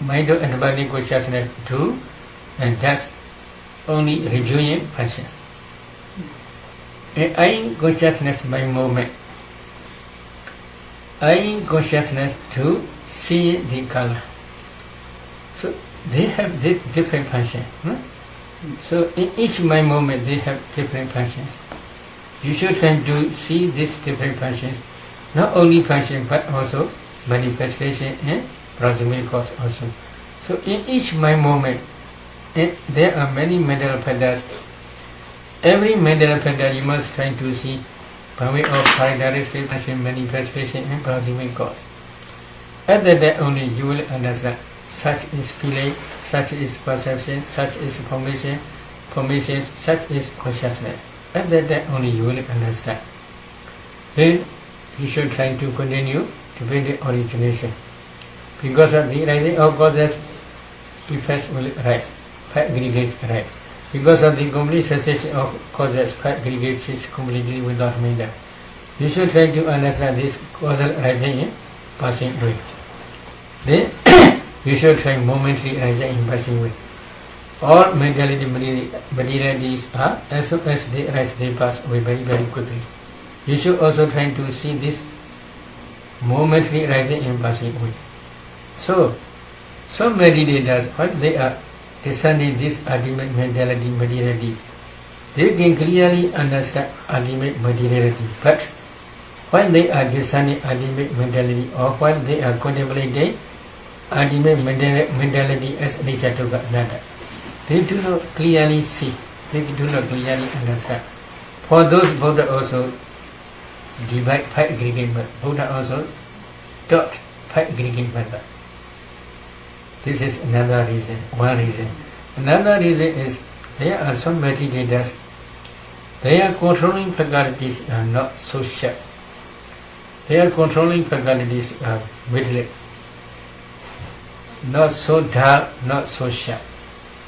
mind-to-antibody consciousness do, and that's only reviewing function. In eye consciousness mind moment, eye consciousness to see the color. So they have different function. So in each mind moment they have different functions. You should try to see these different functions, not only function but also manifestation and proximate cause also. So in each mind moment there are many mental patterns. Every mental pattern you must try to see by way of characteristic function, manifestation and proximate cause. At that only you will understand such is feeling, such is perception, such is formation, such is consciousness. At that only you will understand. Then you should try to continue to build the origination. Because of the rising of causes, effects will rise, five aggregates rise. Because of the complete cessation of causes, five aggregates is completely without remainder. You should try to understand this causal rising in passing away. Then you should try momentary rising in passing away. All mentality materialities are, as soon as they rise, they pass away very, very quickly. You should also try to see this momentary rising and passing away. So meditators, what they are discerning this ultimate mentality materiality, they can clearly understand ultimate materiality. But when they are discerning ultimate mentality or when they are contemplating ultimate mentality as nature to another, they do not clearly see, they do not clearly understand. For those, Buddha also divide five aggregate method. Buddha also taught five aggregate method. This is another reason, one reason. Another reason is there are some meditators, their controlling faculties are not so sharp. Their controlling faculties are middle, not so dull, not so sharp,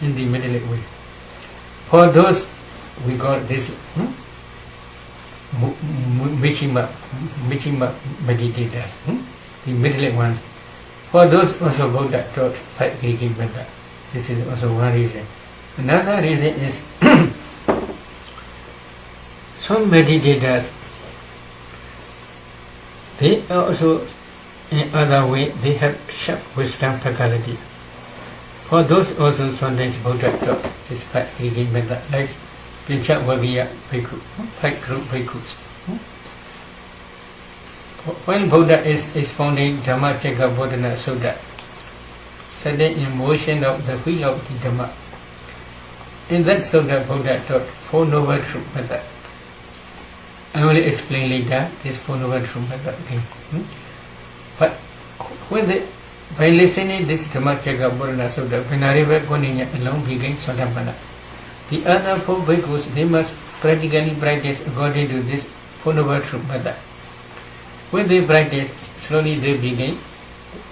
in the middle way. For those, we call this Michima meditators, the middle ones. For those also Buddha taught five aggregate method. This is also one reason. Another reason is some meditators, they also in other way they have sharp wisdom faculty. For those also sometimes Buddha taught this five aggregate method, like Dhammàcariya bhikkhu, five group bhikkhus. When Buddha is expounding Dhammàcariya Bodhana Sutta, setting in motion of the wheel of the Dhamma, in that Sutta Buddha taught Four Noble Truth method. I will explain later this Four Noble Truth method again. But when by listening this Dhammàcariya Bodhana Sutta, Venerable Pa-Auk alone became Sotapanna. The other four bhikkhus, they must practically practice according to this Four Noble Truth method. When they practice, slowly they begin,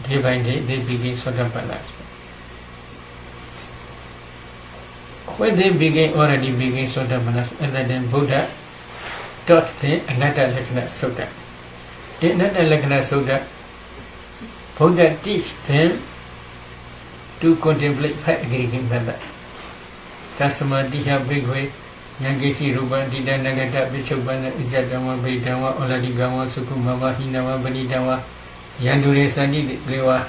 day by day, they begin Sotapannas. When they already begin Sotapannas, and then Buddha taught them Anatta Lakkhana Sutta. In Anatta Lakkhana Sutta, Buddha teach them to contemplate five aggregate method. Tasma Diha Bhikkhve Yangeshi Rupa Dida Nagata Vishubana Ijatama Vedama Oladigama Sukumava Hinava Banidava Yandure Sandi Dewa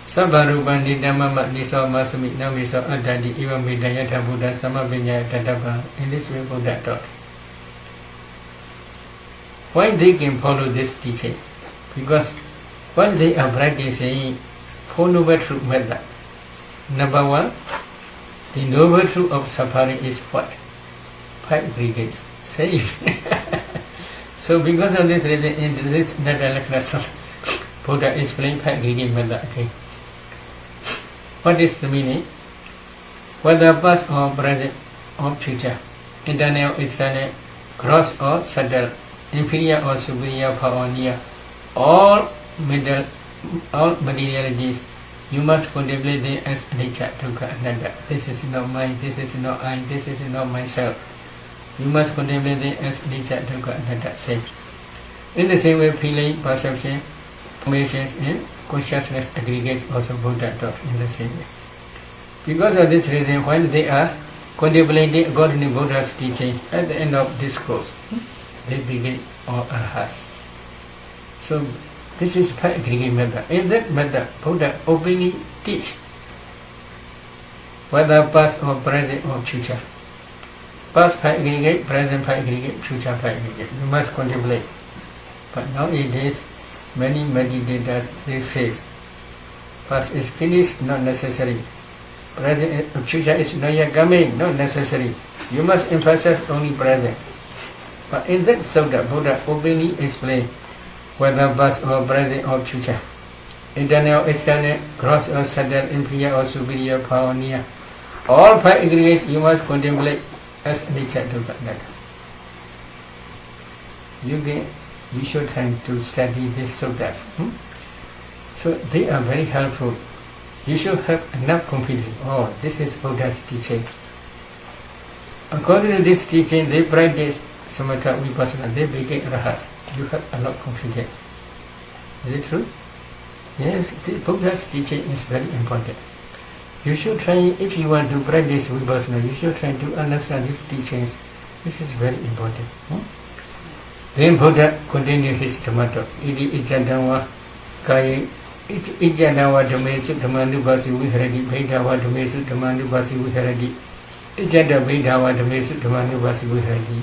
Sabaruban Nidama Nisa Masumi Namisa Adadi Iva Medayata Buddha Samavinya Tatapa. In this way Buddha taught. Why they can follow this teaching? Because What they are practicing Four Noble Truth method. Number one, the noble truth of suffering is what? 5 aggregates. Safe. So because of this reason, in this lesson, Buddha explained 5 aggregate method. Okay. What is the meaning? Whether past or present or future, internal or external, gross or subtle, inferior or superior, far or near, all materialities, you must contemplate them as nature, dukkha, anatta. This is not mine, this is not I, this is not myself. You must contemplate them as nature, dukkha, anatta. Same. In the same way, feeling, perception, formations, and consciousness aggregates also Buddha taught in the same way. Because of this reason, when they are contemplating according to Buddha's teaching, at the end of this course, they begin all arhats. So this is 5 aggregate method. In that method, Buddha openly teach whether past or present or future. Past 5 aggregate, present 5 aggregate, future 5 aggregate. You must contemplate. But nowadays, many meditators, they say, past is finished, not necessary. Present, future is not yet coming, not necessary. You must emphasize only present. But in that sutta, Buddha openly explained whether past or present or future, internal, external, gross or subtle, inferior or superior, far or near, all 5 aggregates you must contemplate as nature, dukkha, anatta. You should try to study these suttas. So they are very helpful. You should have enough confidence. Oh, this is Buddha's teaching. According to this teaching, they practice samatha vipassana, they became arhats. You have a lot of confidence. Is it true? Yes, Buddha's teaching is very important. You should try, if you want to practice vipassana, you should try to understand these teachings. This is very important. Then Buddha continued his Dhamma talk. Iti ijjadawa kaya ijjadawa dhamesu dhammanubhasi viharati bhedava dhamesu dhammanubhasi viharati ijjada bhedava dhamesu dhammanubhasi viharati.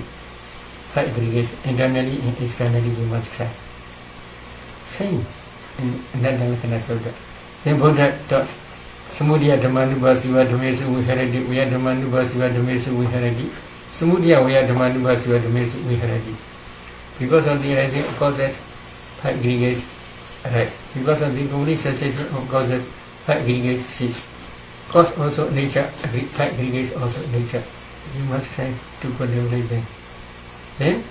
5 aggregates, internally and externally you must try. Same in another sutta. Then Buddha taught Samudaya dhammanubhasiva dhamesu viharati, Vaya dhammanubhasiva dhamesu viharati, Samudaya Vaya dhammanubhasiva dhamesu viharati. Because of the rising of causes, 5 aggregates arise. Because of the complete cessation of causes, 5 aggregates cease. Cause also nature, 5 aggregates also nature. You must try to contemplate them. Then,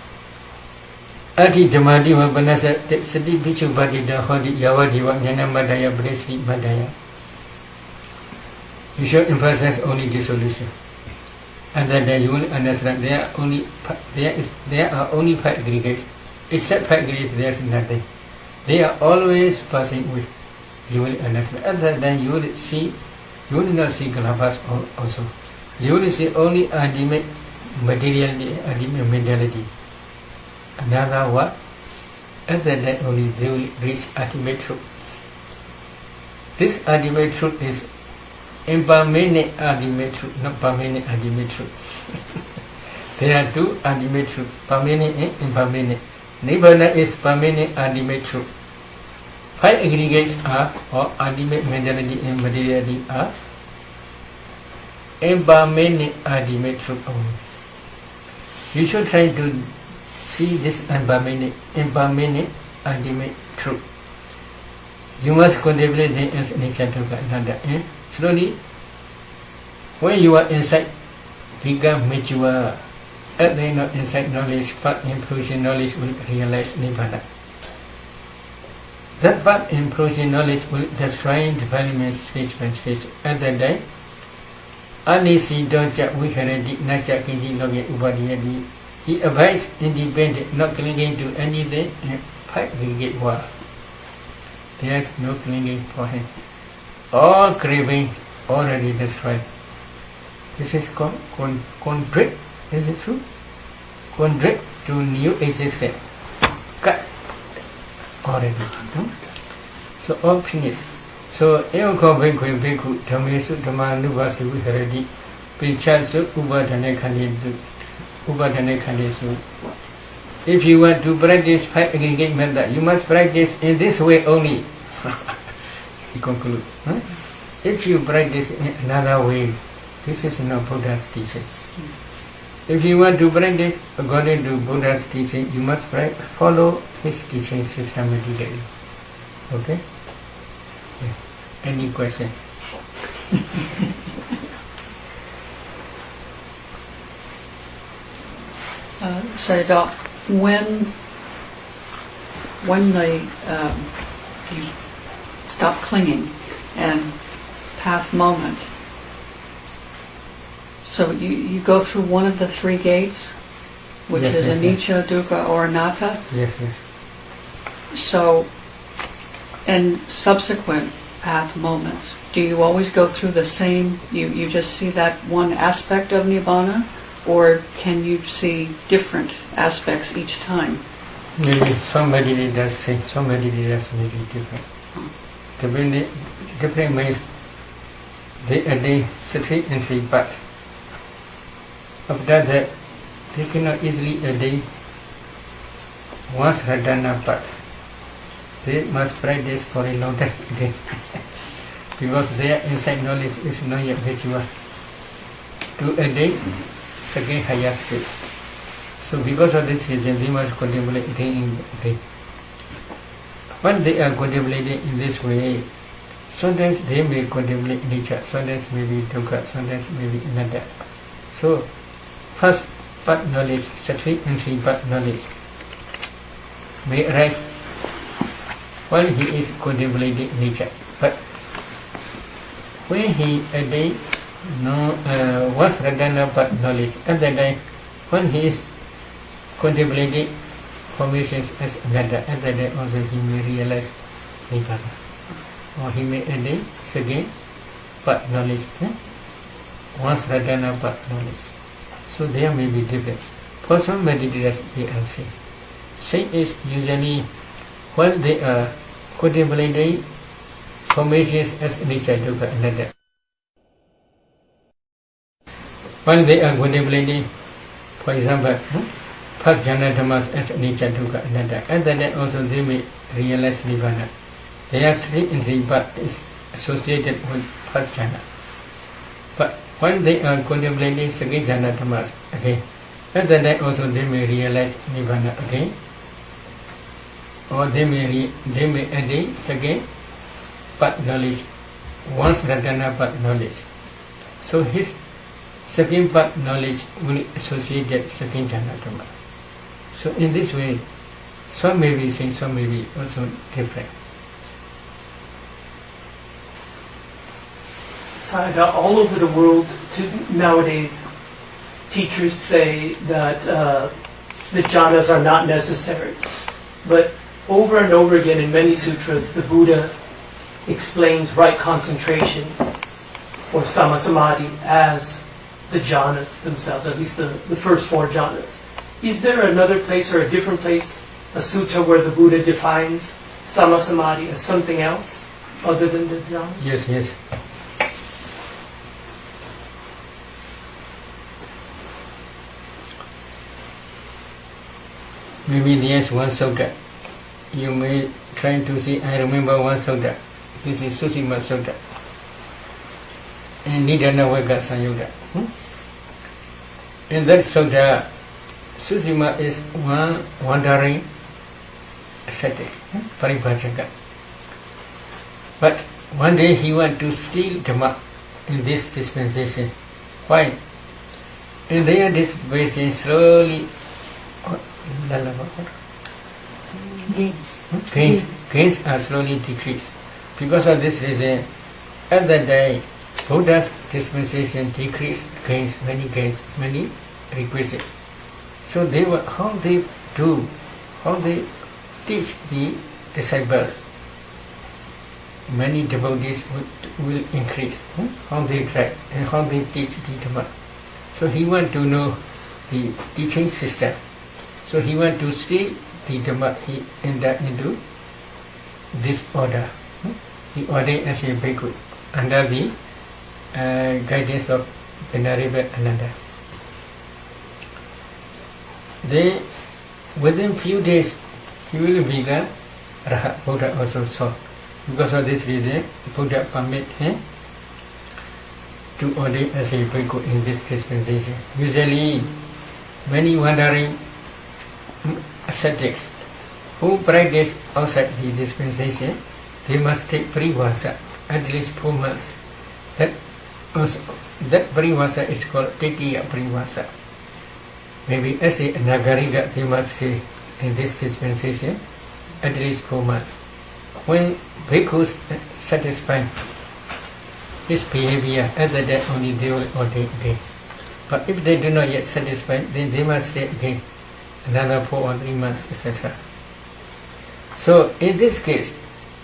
Ati Dhammati Vapanasa Sati Bhikkhu Bhaddanta Hodi Yavadiva Jnana Madhaya Bresri Madhaya. You should emphasize only dissolution. And then you will understand there are only 5 aggregates. Except 5 aggregates, there is nothing. They are always passing away. You will understand. Other than you will not see kalabas also. You will see only ultimate materiality, ultimate mentality. Another what? Other than only they will reach ultimate truth. This ultimate truth is impermanent ultimate truth, not permanent ultimate truth. There are 2 ultimate truths, permanent and impermanent. Nibbana is permanent ultimate truth. 5 aggregates are, or ultimate mentality and materiality are, impermanent ultimate truth only. You should try to see this impermanent ultimate truth. You must contemplate them as nature, dukkha, anatta. Slowly, when you are inside, become mature. At the end of insight knowledge, path improving knowledge will realize Nibbana. That path improving knowledge will destroy development stage by stage. At that time, Anisi Doja Viharati Nacha Kinji Logi Ubadiyadi. He abides independent, not clinging to anything, and 5 aggregate world. There is no clinging for him. All craving already destroyed. This is called contract. Is it true? Contract to new existence. Cut already. So all finished. So evam called bhikkhu dhammesu dhammanubhasi viharati pichasu ubadhane khandesu if you want to practice 5 aggregate method, you must practice in this way only. He concludes. If you practice in another way, this is not Buddha's teaching. If you want to practice according to Buddha's teaching, you must follow his teaching systematically. Okay? Yeah. Any question?
Sayadaw, when you stop clinging and path moment, so you go through one of the 3 gates, which is anicca, dukkha, or anatta.
Yes, yes.
So, in subsequent path moments, do you always go through the same? You just see that one aspect of nibbana, or can you see different aspects each time?
Maybe somebody does say, somebody does maybe different. Different means they attain 3 and 3 paths. After that, they cannot easily attain one's Radhana path. They must practice for a long time again. Because their inside knowledge is not yet mature to attain second higher stage. So because of this reason, they must contemplate again and again. When they are contemplating in this way, sometimes they may contemplate nature, sometimes maybe dukkha, sometimes maybe another. So, first part knowledge, second and 3 part knowledge may arise while he is contemplating nature. But when he attains what's Radhana part knowledge, at that time, when he is contemplating formations as another, at that time also he may realize Nibbana. Or he may attain second part knowledge, once Radhana part knowledge. So there may be different. For some meditators they are same. Same is usually when they are contemplating formations as nature, dukkha, another. When they are contemplating, for example, first jhana dhammas as nature, dukkha, another, and then also they may realize Nibbana. Their 3 and 3 paths is associated with first jhana. But when they are contemplating second jhana dhammas again, and then also they may realize Nibbana again, or they may attain second part knowledge, once Radhana part knowledge. So his second part knowledge will associate second jhana dhamma. So in this way, some may be same, some may be also different.
Sayadaw, all over the world nowadays, teachers say that the jhanas are not necessary. But over and over again in many sutras, the Buddha explains right concentration or sammasamadhi as the jhanas themselves, at least the first 4 jhanas. Is there another place or a different place, a sutta where the Buddha defines sammasamadhi as something else other than the jhanas?
Yes, yes. Maybe there's one sutta. You may try to see, I remember one sutta. This is Susima Sutta. And Nidana Vagga Sanyuga. In that sutta, Susima is one wandering ascetic, paribhajaka. But one day he went to steal Dhamma in this dispensation. Why? In their dispensation slowly gains are slowly decreased. Because of this reason, at that day, Buddha's dispensation decreased many requisites. So they were how they teach the disciples. Many devotees will increase. How they try and how they teach the Dhamma. So he want to know the teaching system. So he want to steal the Dhamma. He entered into this order. He ordained as a bhikkhu under the guidance of Venerable Ananda. They Within few days, he will become Rahat. Buddha also saw. Because of this reason, Buddha permit him to ordain as a bhikkhu in this dispensation. Usually, many wandering ascetics who practice outside the dispensation, they must take parivasa at least 4 months. That parivasa is called Titiya parivasa. Maybe as a Nagariga, they must stay in this dispensation at least 4 months. When bhikkhus satisfy his behavior, after that only they will ordain again. But if they do not yet satisfy, then they must stay again another 4 or 3 months, etc. So in this case,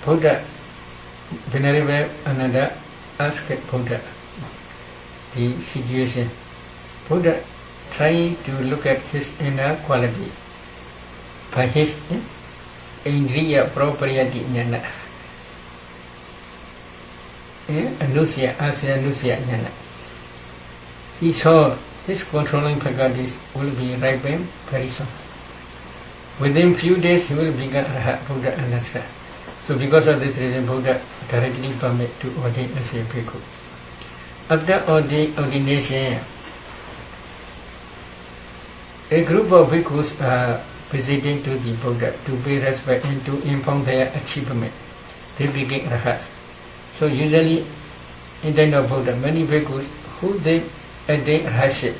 Buddha, Venerable Ananda asked Buddha the situation. Buddha tried to look at his inner quality by his Indriya propriety jnana, Anusya, Asya Anusya jnana. He saw his controlling faculties will be ripened very soon. Within few days he will become Arhat, Buddha understood. So because of this reason, Buddha directly permit to ordain as a bhikkhu. After ordination, a group of bhikkhus are visiting to the Buddha to pay respect and to inform their achievement. They became Arhats. So usually in the time of Buddha, many bhikkhus who they attain Arhatship,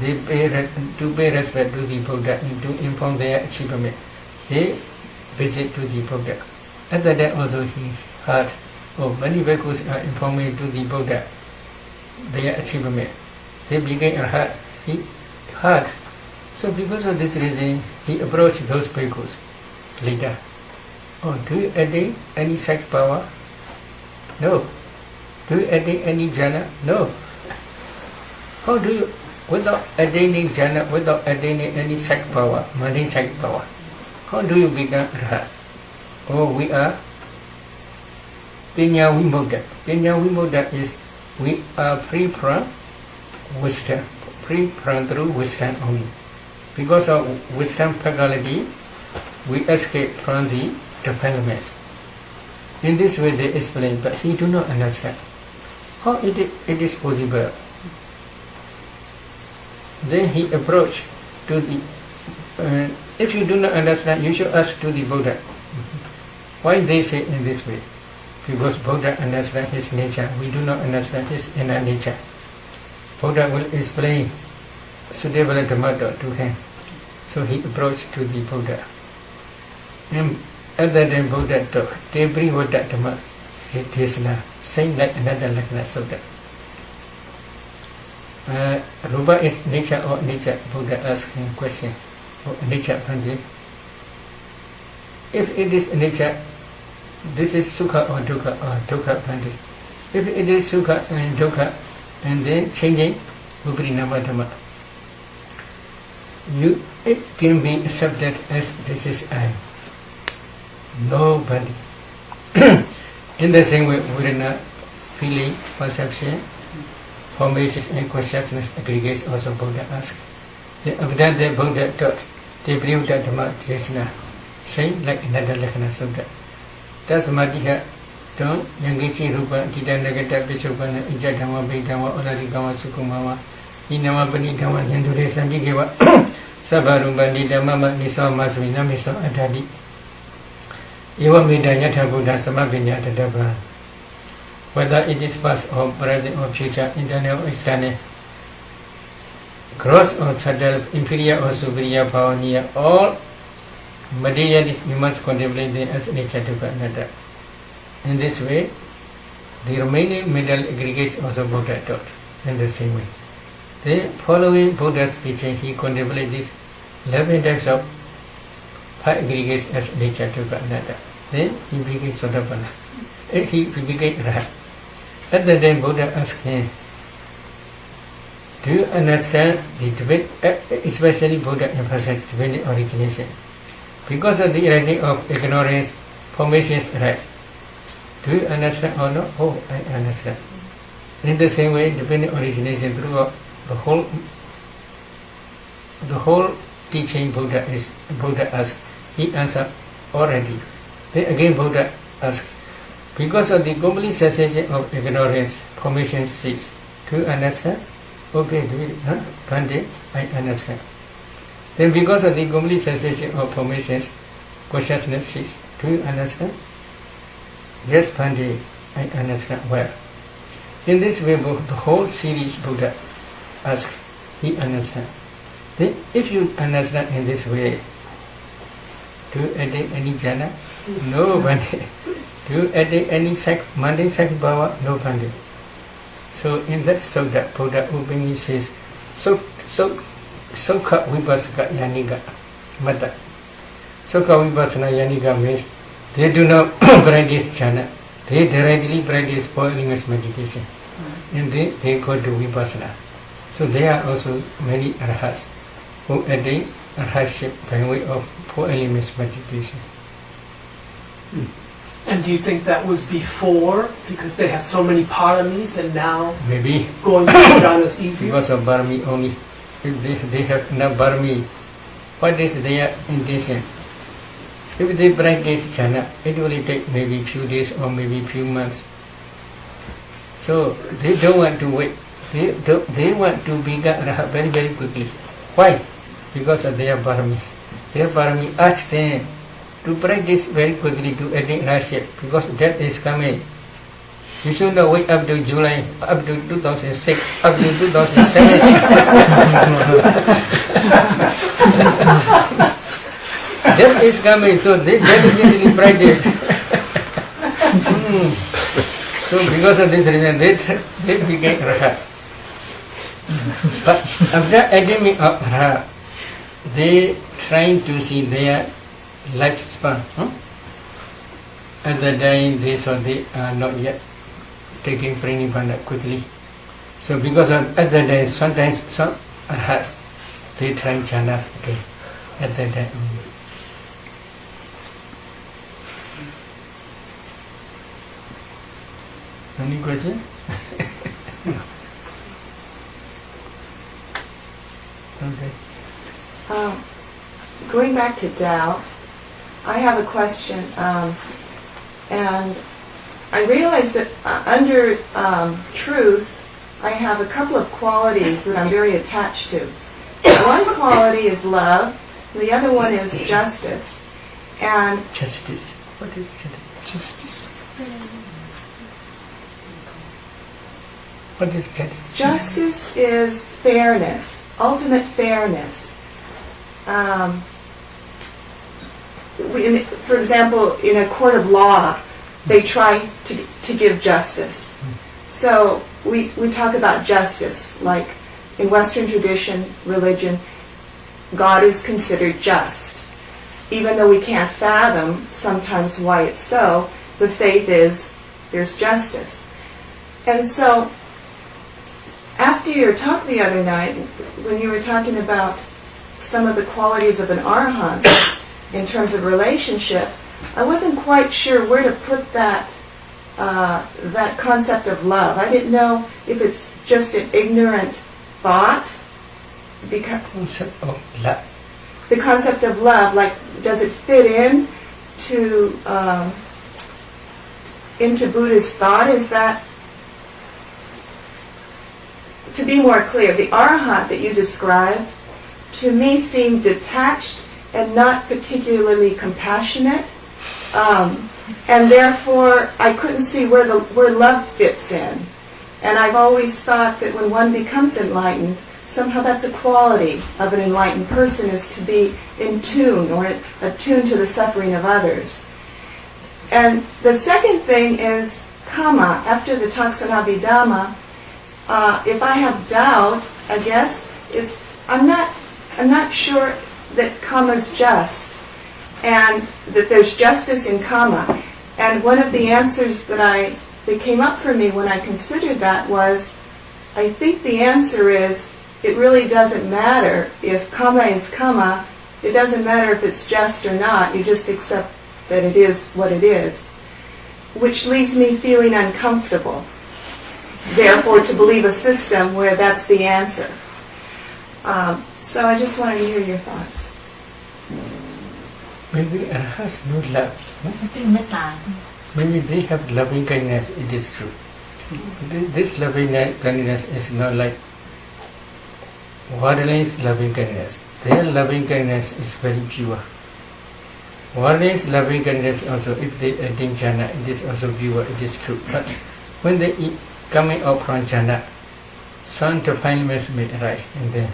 they pay respect to the Buddha and to inform their achievement. They visit to the Buddha. After that also he heard, many bhikkhus are informing to the Buddha their achievement. They became Arhats. He heard. So because of this reason, he approached those bhikkhus later. Do you attain any such power? No. Do you attain any jhana? No. How do you, without attaining jhana, without attaining any such power, mundane such power, how do you become Arhat? We are Pinya Vimodha. Pinya Vimodha is we are free from wisdom, free from through wisdom only. Because of wisdom faculty, we escape from the defilements. In this way they explain, but he do not understand how it is possible. Then he approached to the, if you do not understand, you should ask to the Buddha. Why they say in this way? Because Buddha understands his nature, we do not understand his inner nature. Buddha will explain suitable Dhamma to him. So he approached to the Buddha. And other than Buddha talk, they bring Buddha Dhamma Desana, saying like another Lakkhana Sutta. Rupa is nature or nature? Buddha asked him question. Nature Pandit. If it is nature, this is Sukha or Dukkha Pandit. If it is Sukha and Dukkha, and then changing, Uprinama Dhamma. It can be accepted as this is I. Nobody. In the same way, Vedana, feeling, perception, formations and consciousness aggregates also Buddha asked. After that the Buddha taught, they believe that Dhamma Teacher, saying like another Lakkhana Sutta. That's Madiha, Don, Yangichi Rupa, Gita Nagata, Bishopana, Ija Dhamma, Bidhamma, Olarigama, Sukumama, Inama Bani Dhamma, Yandure Sandigiva, Sabarumba, Nidamama, Niso Masvina, Miso Adadi. Ewa Mida Yatha Buddha Samabinya Tadabha. Whether it is past or present or future, internal or external, gross or subtle, inferior or superior, power near, all materialists we must contemplate them as nature to another. In this way, the remaining middle aggregates also Buddha taught in the same way. Then, following Buddha's teaching, he contemplated these 11 types of 5 aggregates as nature to another. Then he became Sotapanna. He became Rahat. At the time, Buddha asked him, do you understand the divine, especially Buddha emphasized divine origination? Because of the arising of ignorance, formations arise. Do you understand or no? I understand. In the same way, divine origination throughout the whole teaching Buddha asked, he answered already. Then again Buddha asked, because of the complete cessation of ignorance, formation cease. Do you understand? Okay, Bhante, I understand. Then because of the complete cessation of formations, consciousness cease. Do you understand? Yes, Bhante, I understand well. In this way, the whole series Buddha asked, he understand. Then if you understand in this way, do you attain any jhana? No, Bhante. Do you attain any mundane psychic power? No, Bhante. So in that sutta, Buddha openly says, Sokha Vipassana Yanika Mata. Sokha Vipassana Yanika means they do not practice jhana. They directly practice four elements meditation. And they go to Vipassana. So there are also many arhats who attain arhatship by way of four elements meditation.
And do you think that was before, because they had so many paramis, and now
Maybe
going to jhana is easier?
because of barmi only. If they have enough barmi, what is their intention? If they practice jhana, it will take maybe few days or maybe few months. So they don't want to wait. They want to become arhat very, very quickly. Why? Because of their paramis. Their parami asks them to practice very quickly to attain arhatship, because that is coming. You should not wait up to July, up to 2006, up to 2007. That is coming, so they diligently practice. So because of this reason, they became arhats. But after attaining arhat, they trying to see their lifespan. At the time they saw they are not yet taking pranipana quickly. So because of at that time, sometimes some arhats, they try jhanas again at that time. Any question? Okay.
Going back to Tao, I have a question, and I realize that under truth, I have a couple of qualities that I'm very attached to. One quality is love, and the other one is justice. And
Justice. What is justice?
Justice.
What is justice?
justice is fairness, ultimate fairness. For example, in a court of law, they try to give justice. So we talk about justice, like in Western tradition, religion, God is considered just. Even though we can't fathom sometimes why it's so, the faith is there's justice. And so, after your talk the other night, when you were talking about some of the qualities of an arhat in terms of relationship, I wasn't quite sure where to put that concept of love. I didn't know if it's just an ignorant thought, because
Concept of love.
the concept of love, like, does it fit in to into Buddha's thought? Is that, to be more clear, the arhat that you described to me seemed detached and not particularly compassionate, and therefore I couldn't see where love fits in. And I've always thought that when one becomes enlightened, somehow that's a quality of an enlightened person, is to be in tune or attuned to the suffering of others. And the second thing is kama. After the Taksanabhidhamma, if I have doubt, I guess I'm not sure that kama is just, and that there's justice in kama. And one of the answers that came up for me when I considered that was, I think the answer is, it really doesn't matter if kama is kama. It doesn't matter if it's just or not. You just accept that it is what it is, which leaves me feeling uncomfortable. Therefore, to believe a system where that's the answer. So I just want to hear your thoughts.
Maybe has no love.
ไม่เป็นเมตตา
Maybe they have loving kindness, it is true. This loving kindness is not like Warden's loving kindness. Their loving kindness is very pure. Warden's loving kindness also, if they attain jhana, it is also pure, it is true. But when they coming out from jhana, some defilements may arise in them.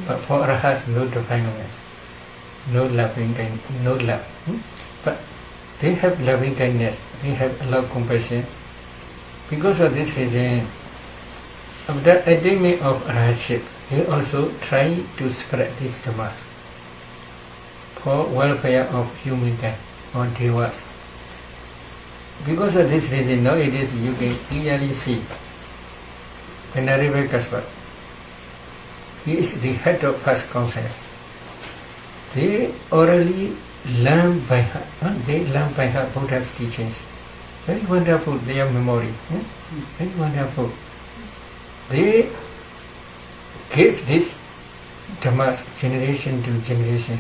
But for Arahats, no defilements, no loving kindness, no love. But they have loving kindness, they have a lot of compassion. Because of this reason, after attainment of Arahantship, they also try to spread these dhammas for welfare of humankind or devas. Because of this reason, nowadays you can clearly see Venerable Pa-Auk. He is the head of first council. They orally learn by heart. They learn by heart Buddha's teachings. Very wonderful, their memory. Very wonderful. They give this Dhammas generation to generation.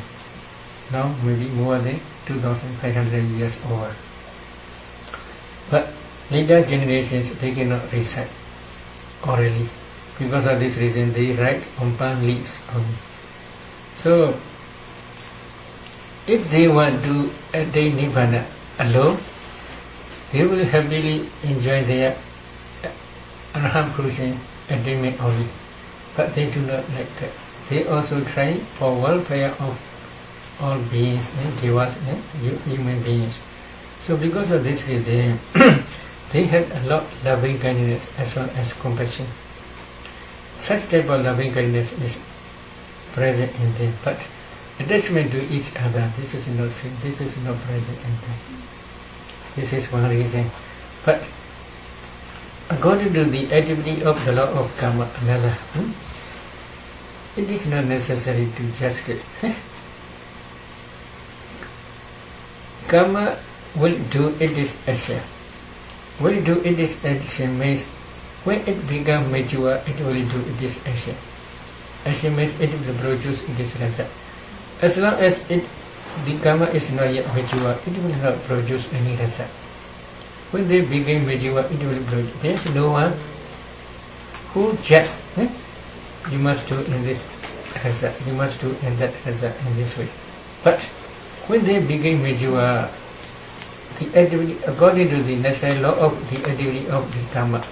Now maybe more than 2,500 years over. But later generations, they cannot recite orally. Because of this reason, they write on palm leaves only. So, if they want to attain Nibbana alone, they will happily enjoy their Arahant fruition attainment only. But they do not like that. They also try for welfare of all beings, devas, human beings. So because of this reason, they have a lot of loving kindness as well as compassion. Such type of loving kindness is present in them, but attachment to each other, this is not present in them. This is one reason. But according to the activity of the law of karma, another, it is not necessary to justice. Karma will do its action. Will do its action means when it becomes mature, it will do its action. Action means it will produce its result. As long as the karma is not yet mature, it will not produce any result. When they become mature, it will produce. There is no one who just you must do in this result, you must do in that result in this way. But when they become mature, the activity according to the natural law of the activity of the karma,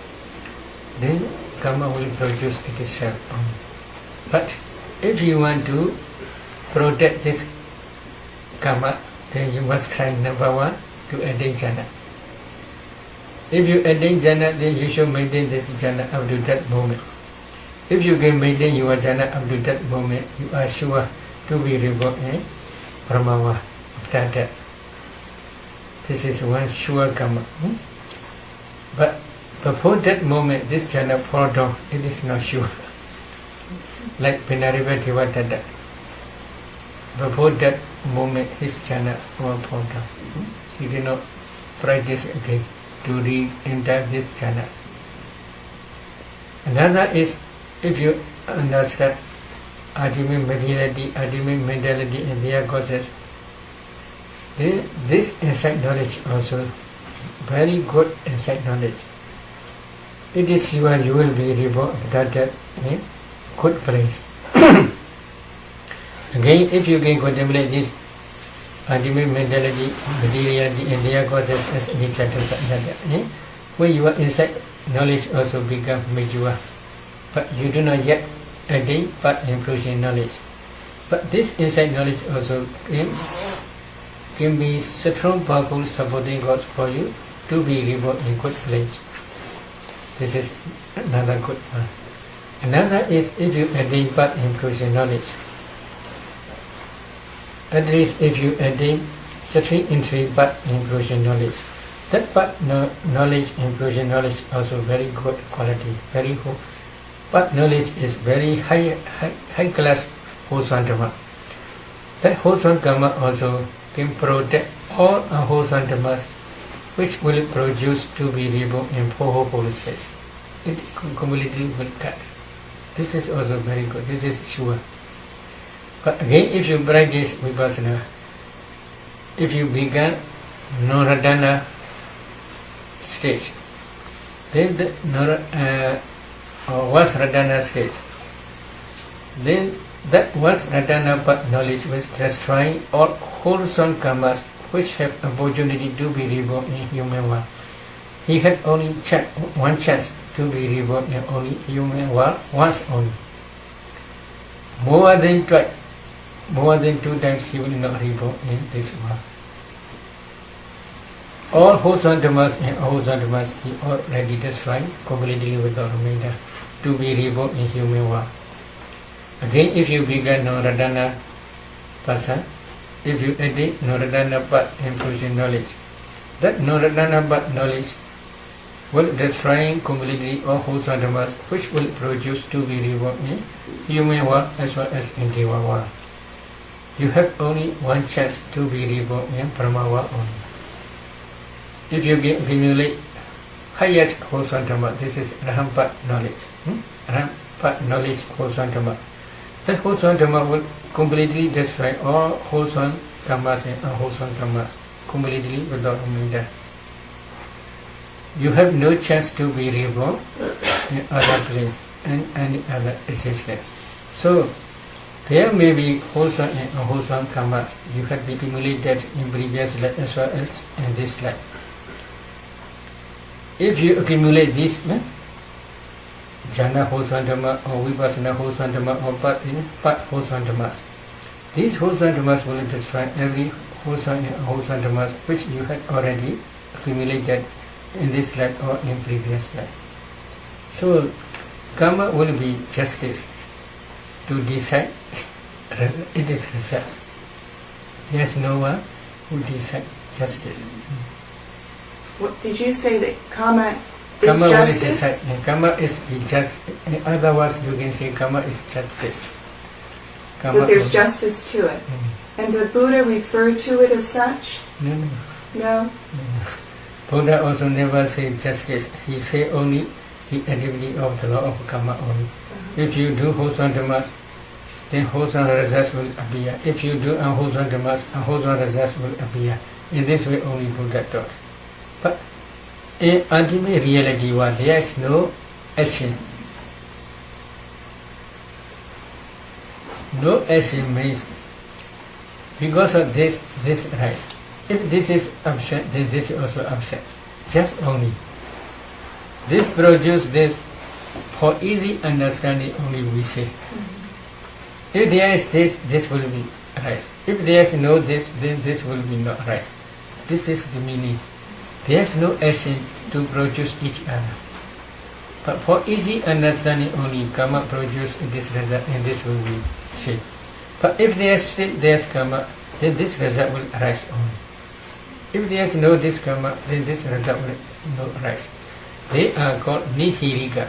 then karma will produce itself only. But if you want to protect this karma, then you must try number one to attain jhana. If you attain jhana, then you should maintain this jhana up to that moment. If you can maintain your jhana up to that moment, you are sure to be rewarded Brahmawa after that. This is one sure karma. But before that moment, this jhana fall down, it is not sure. Like Venerable Pa-Auk. Before that moment, his jhanas will fall down. He did not practice again to re-enter these jhanas. Another is, if you understand ultimate mentality and their causes, then this insight knowledge also, very good insight knowledge. It is sure you will be rewarded that good place. Again, if you can contemplate this ultimate mentality, materiality and their causes as nature, when your insight knowledge also become mature, but you do not yet attain but inclusion knowledge. But this insight knowledge also can be strong, powerful supporting cause for you to be rewarded in good place. This is another good one. Another is if you attain but inclusion knowledge. At least if you attain three entry but inclusion knowledge. That but knowledge, inclusion knowledge also very good quality, very good. But knowledge is very high class wholesome dhamma. That wholesome karma also can protect all unwholesome dhammas which will produce to be reborn in four whole states. It completely will cut. This is also very good. This is sure. But again, if you practice vipassana, if you begin Noradana stage, then the was Radhana stage, then that was Radhana path knowledge was destroying all wholesome karmas which have opportunity to be reborn in human world. He had only one chance to be reborn in only human world once only. More than twice, more than 2 times he will not reborn in this world. All wholesome dhammas and unwholesome dhammas he already destroyed completely without remainder to be reborn in human world. Again, if you begin Noradana Pasa, if you edit Noradana Path infusion knowledge, that Noradana Path knowledge will destroy completely all wholesome dhammas which will produce to be reborn in human world as well as in Deva world. You have only one chance to be reborn in Brahma world only. If you accumulate highest wholesome dhamma, this is Rahampat knowledge. Rahampat knowledge wholesome dhamma. That wholesome dhamma will completely destroy all wholesome karmas and unwholesome dhammas completely without remainder. You have no chance to be reborn in other place and any other existence. So there may be wholesome and unwholesome karmas you have accumulated in previous life as well as in this life. If you accumulate this jhana wholesome dhamma or vipassana wholesome dhamma or path wholesome dhammas, these wholesome dhammas will destroy every wholesome and unwholesome dhammas which you had already accumulated in this life or in previous life. So karma will be justice to decide. It is result. There is no one who decides justice.
What did you say that karma is
Karma will
justice?
decide. Karma is the just. In other words, you can say karma is justice. Karma
That there's
will-
justice to it. And the Buddha referred to it as such?
No.
No?
Buddha also never say justice. He say only the activity of the law of karma only. If you do wholesome dhammas, then wholesome results will appear. If you do unwholesome dhammas, unwholesome results will appear. In this way only Buddha taught. But in ultimate reality, there is no action. No action means because of this arise. If this is absent, then this is also absent. Just only. This produces this for easy understanding only we say. If there is this will be arise. If there is no this, then this will be not arise. This is the meaning. There is no action to produce each other. But for easy understanding only, karma produces this result and this will be said. But if there is still there's karma, then this result will arise only. If there is no this karma, then this result will not arise. They are called nihilika.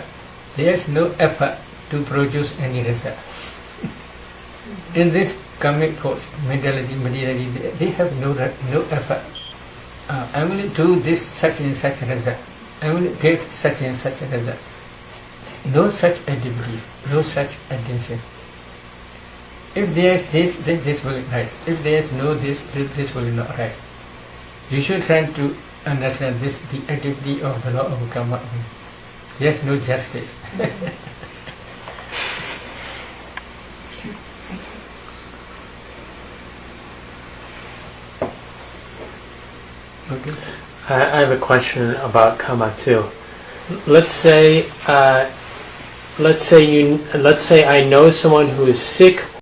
There is no effort to produce any result. In this karmic force, mentality, materiality, they have no effort. I will do this such and such result. I will get such and such result. No such activity, no such attention. If there is this, then this will rise. If there is no this, then this will not rise. You should try to understand this, the activity of the law of karma. There is no justice. Okay.
I have a question about karma too. Let's say I know someone who is sick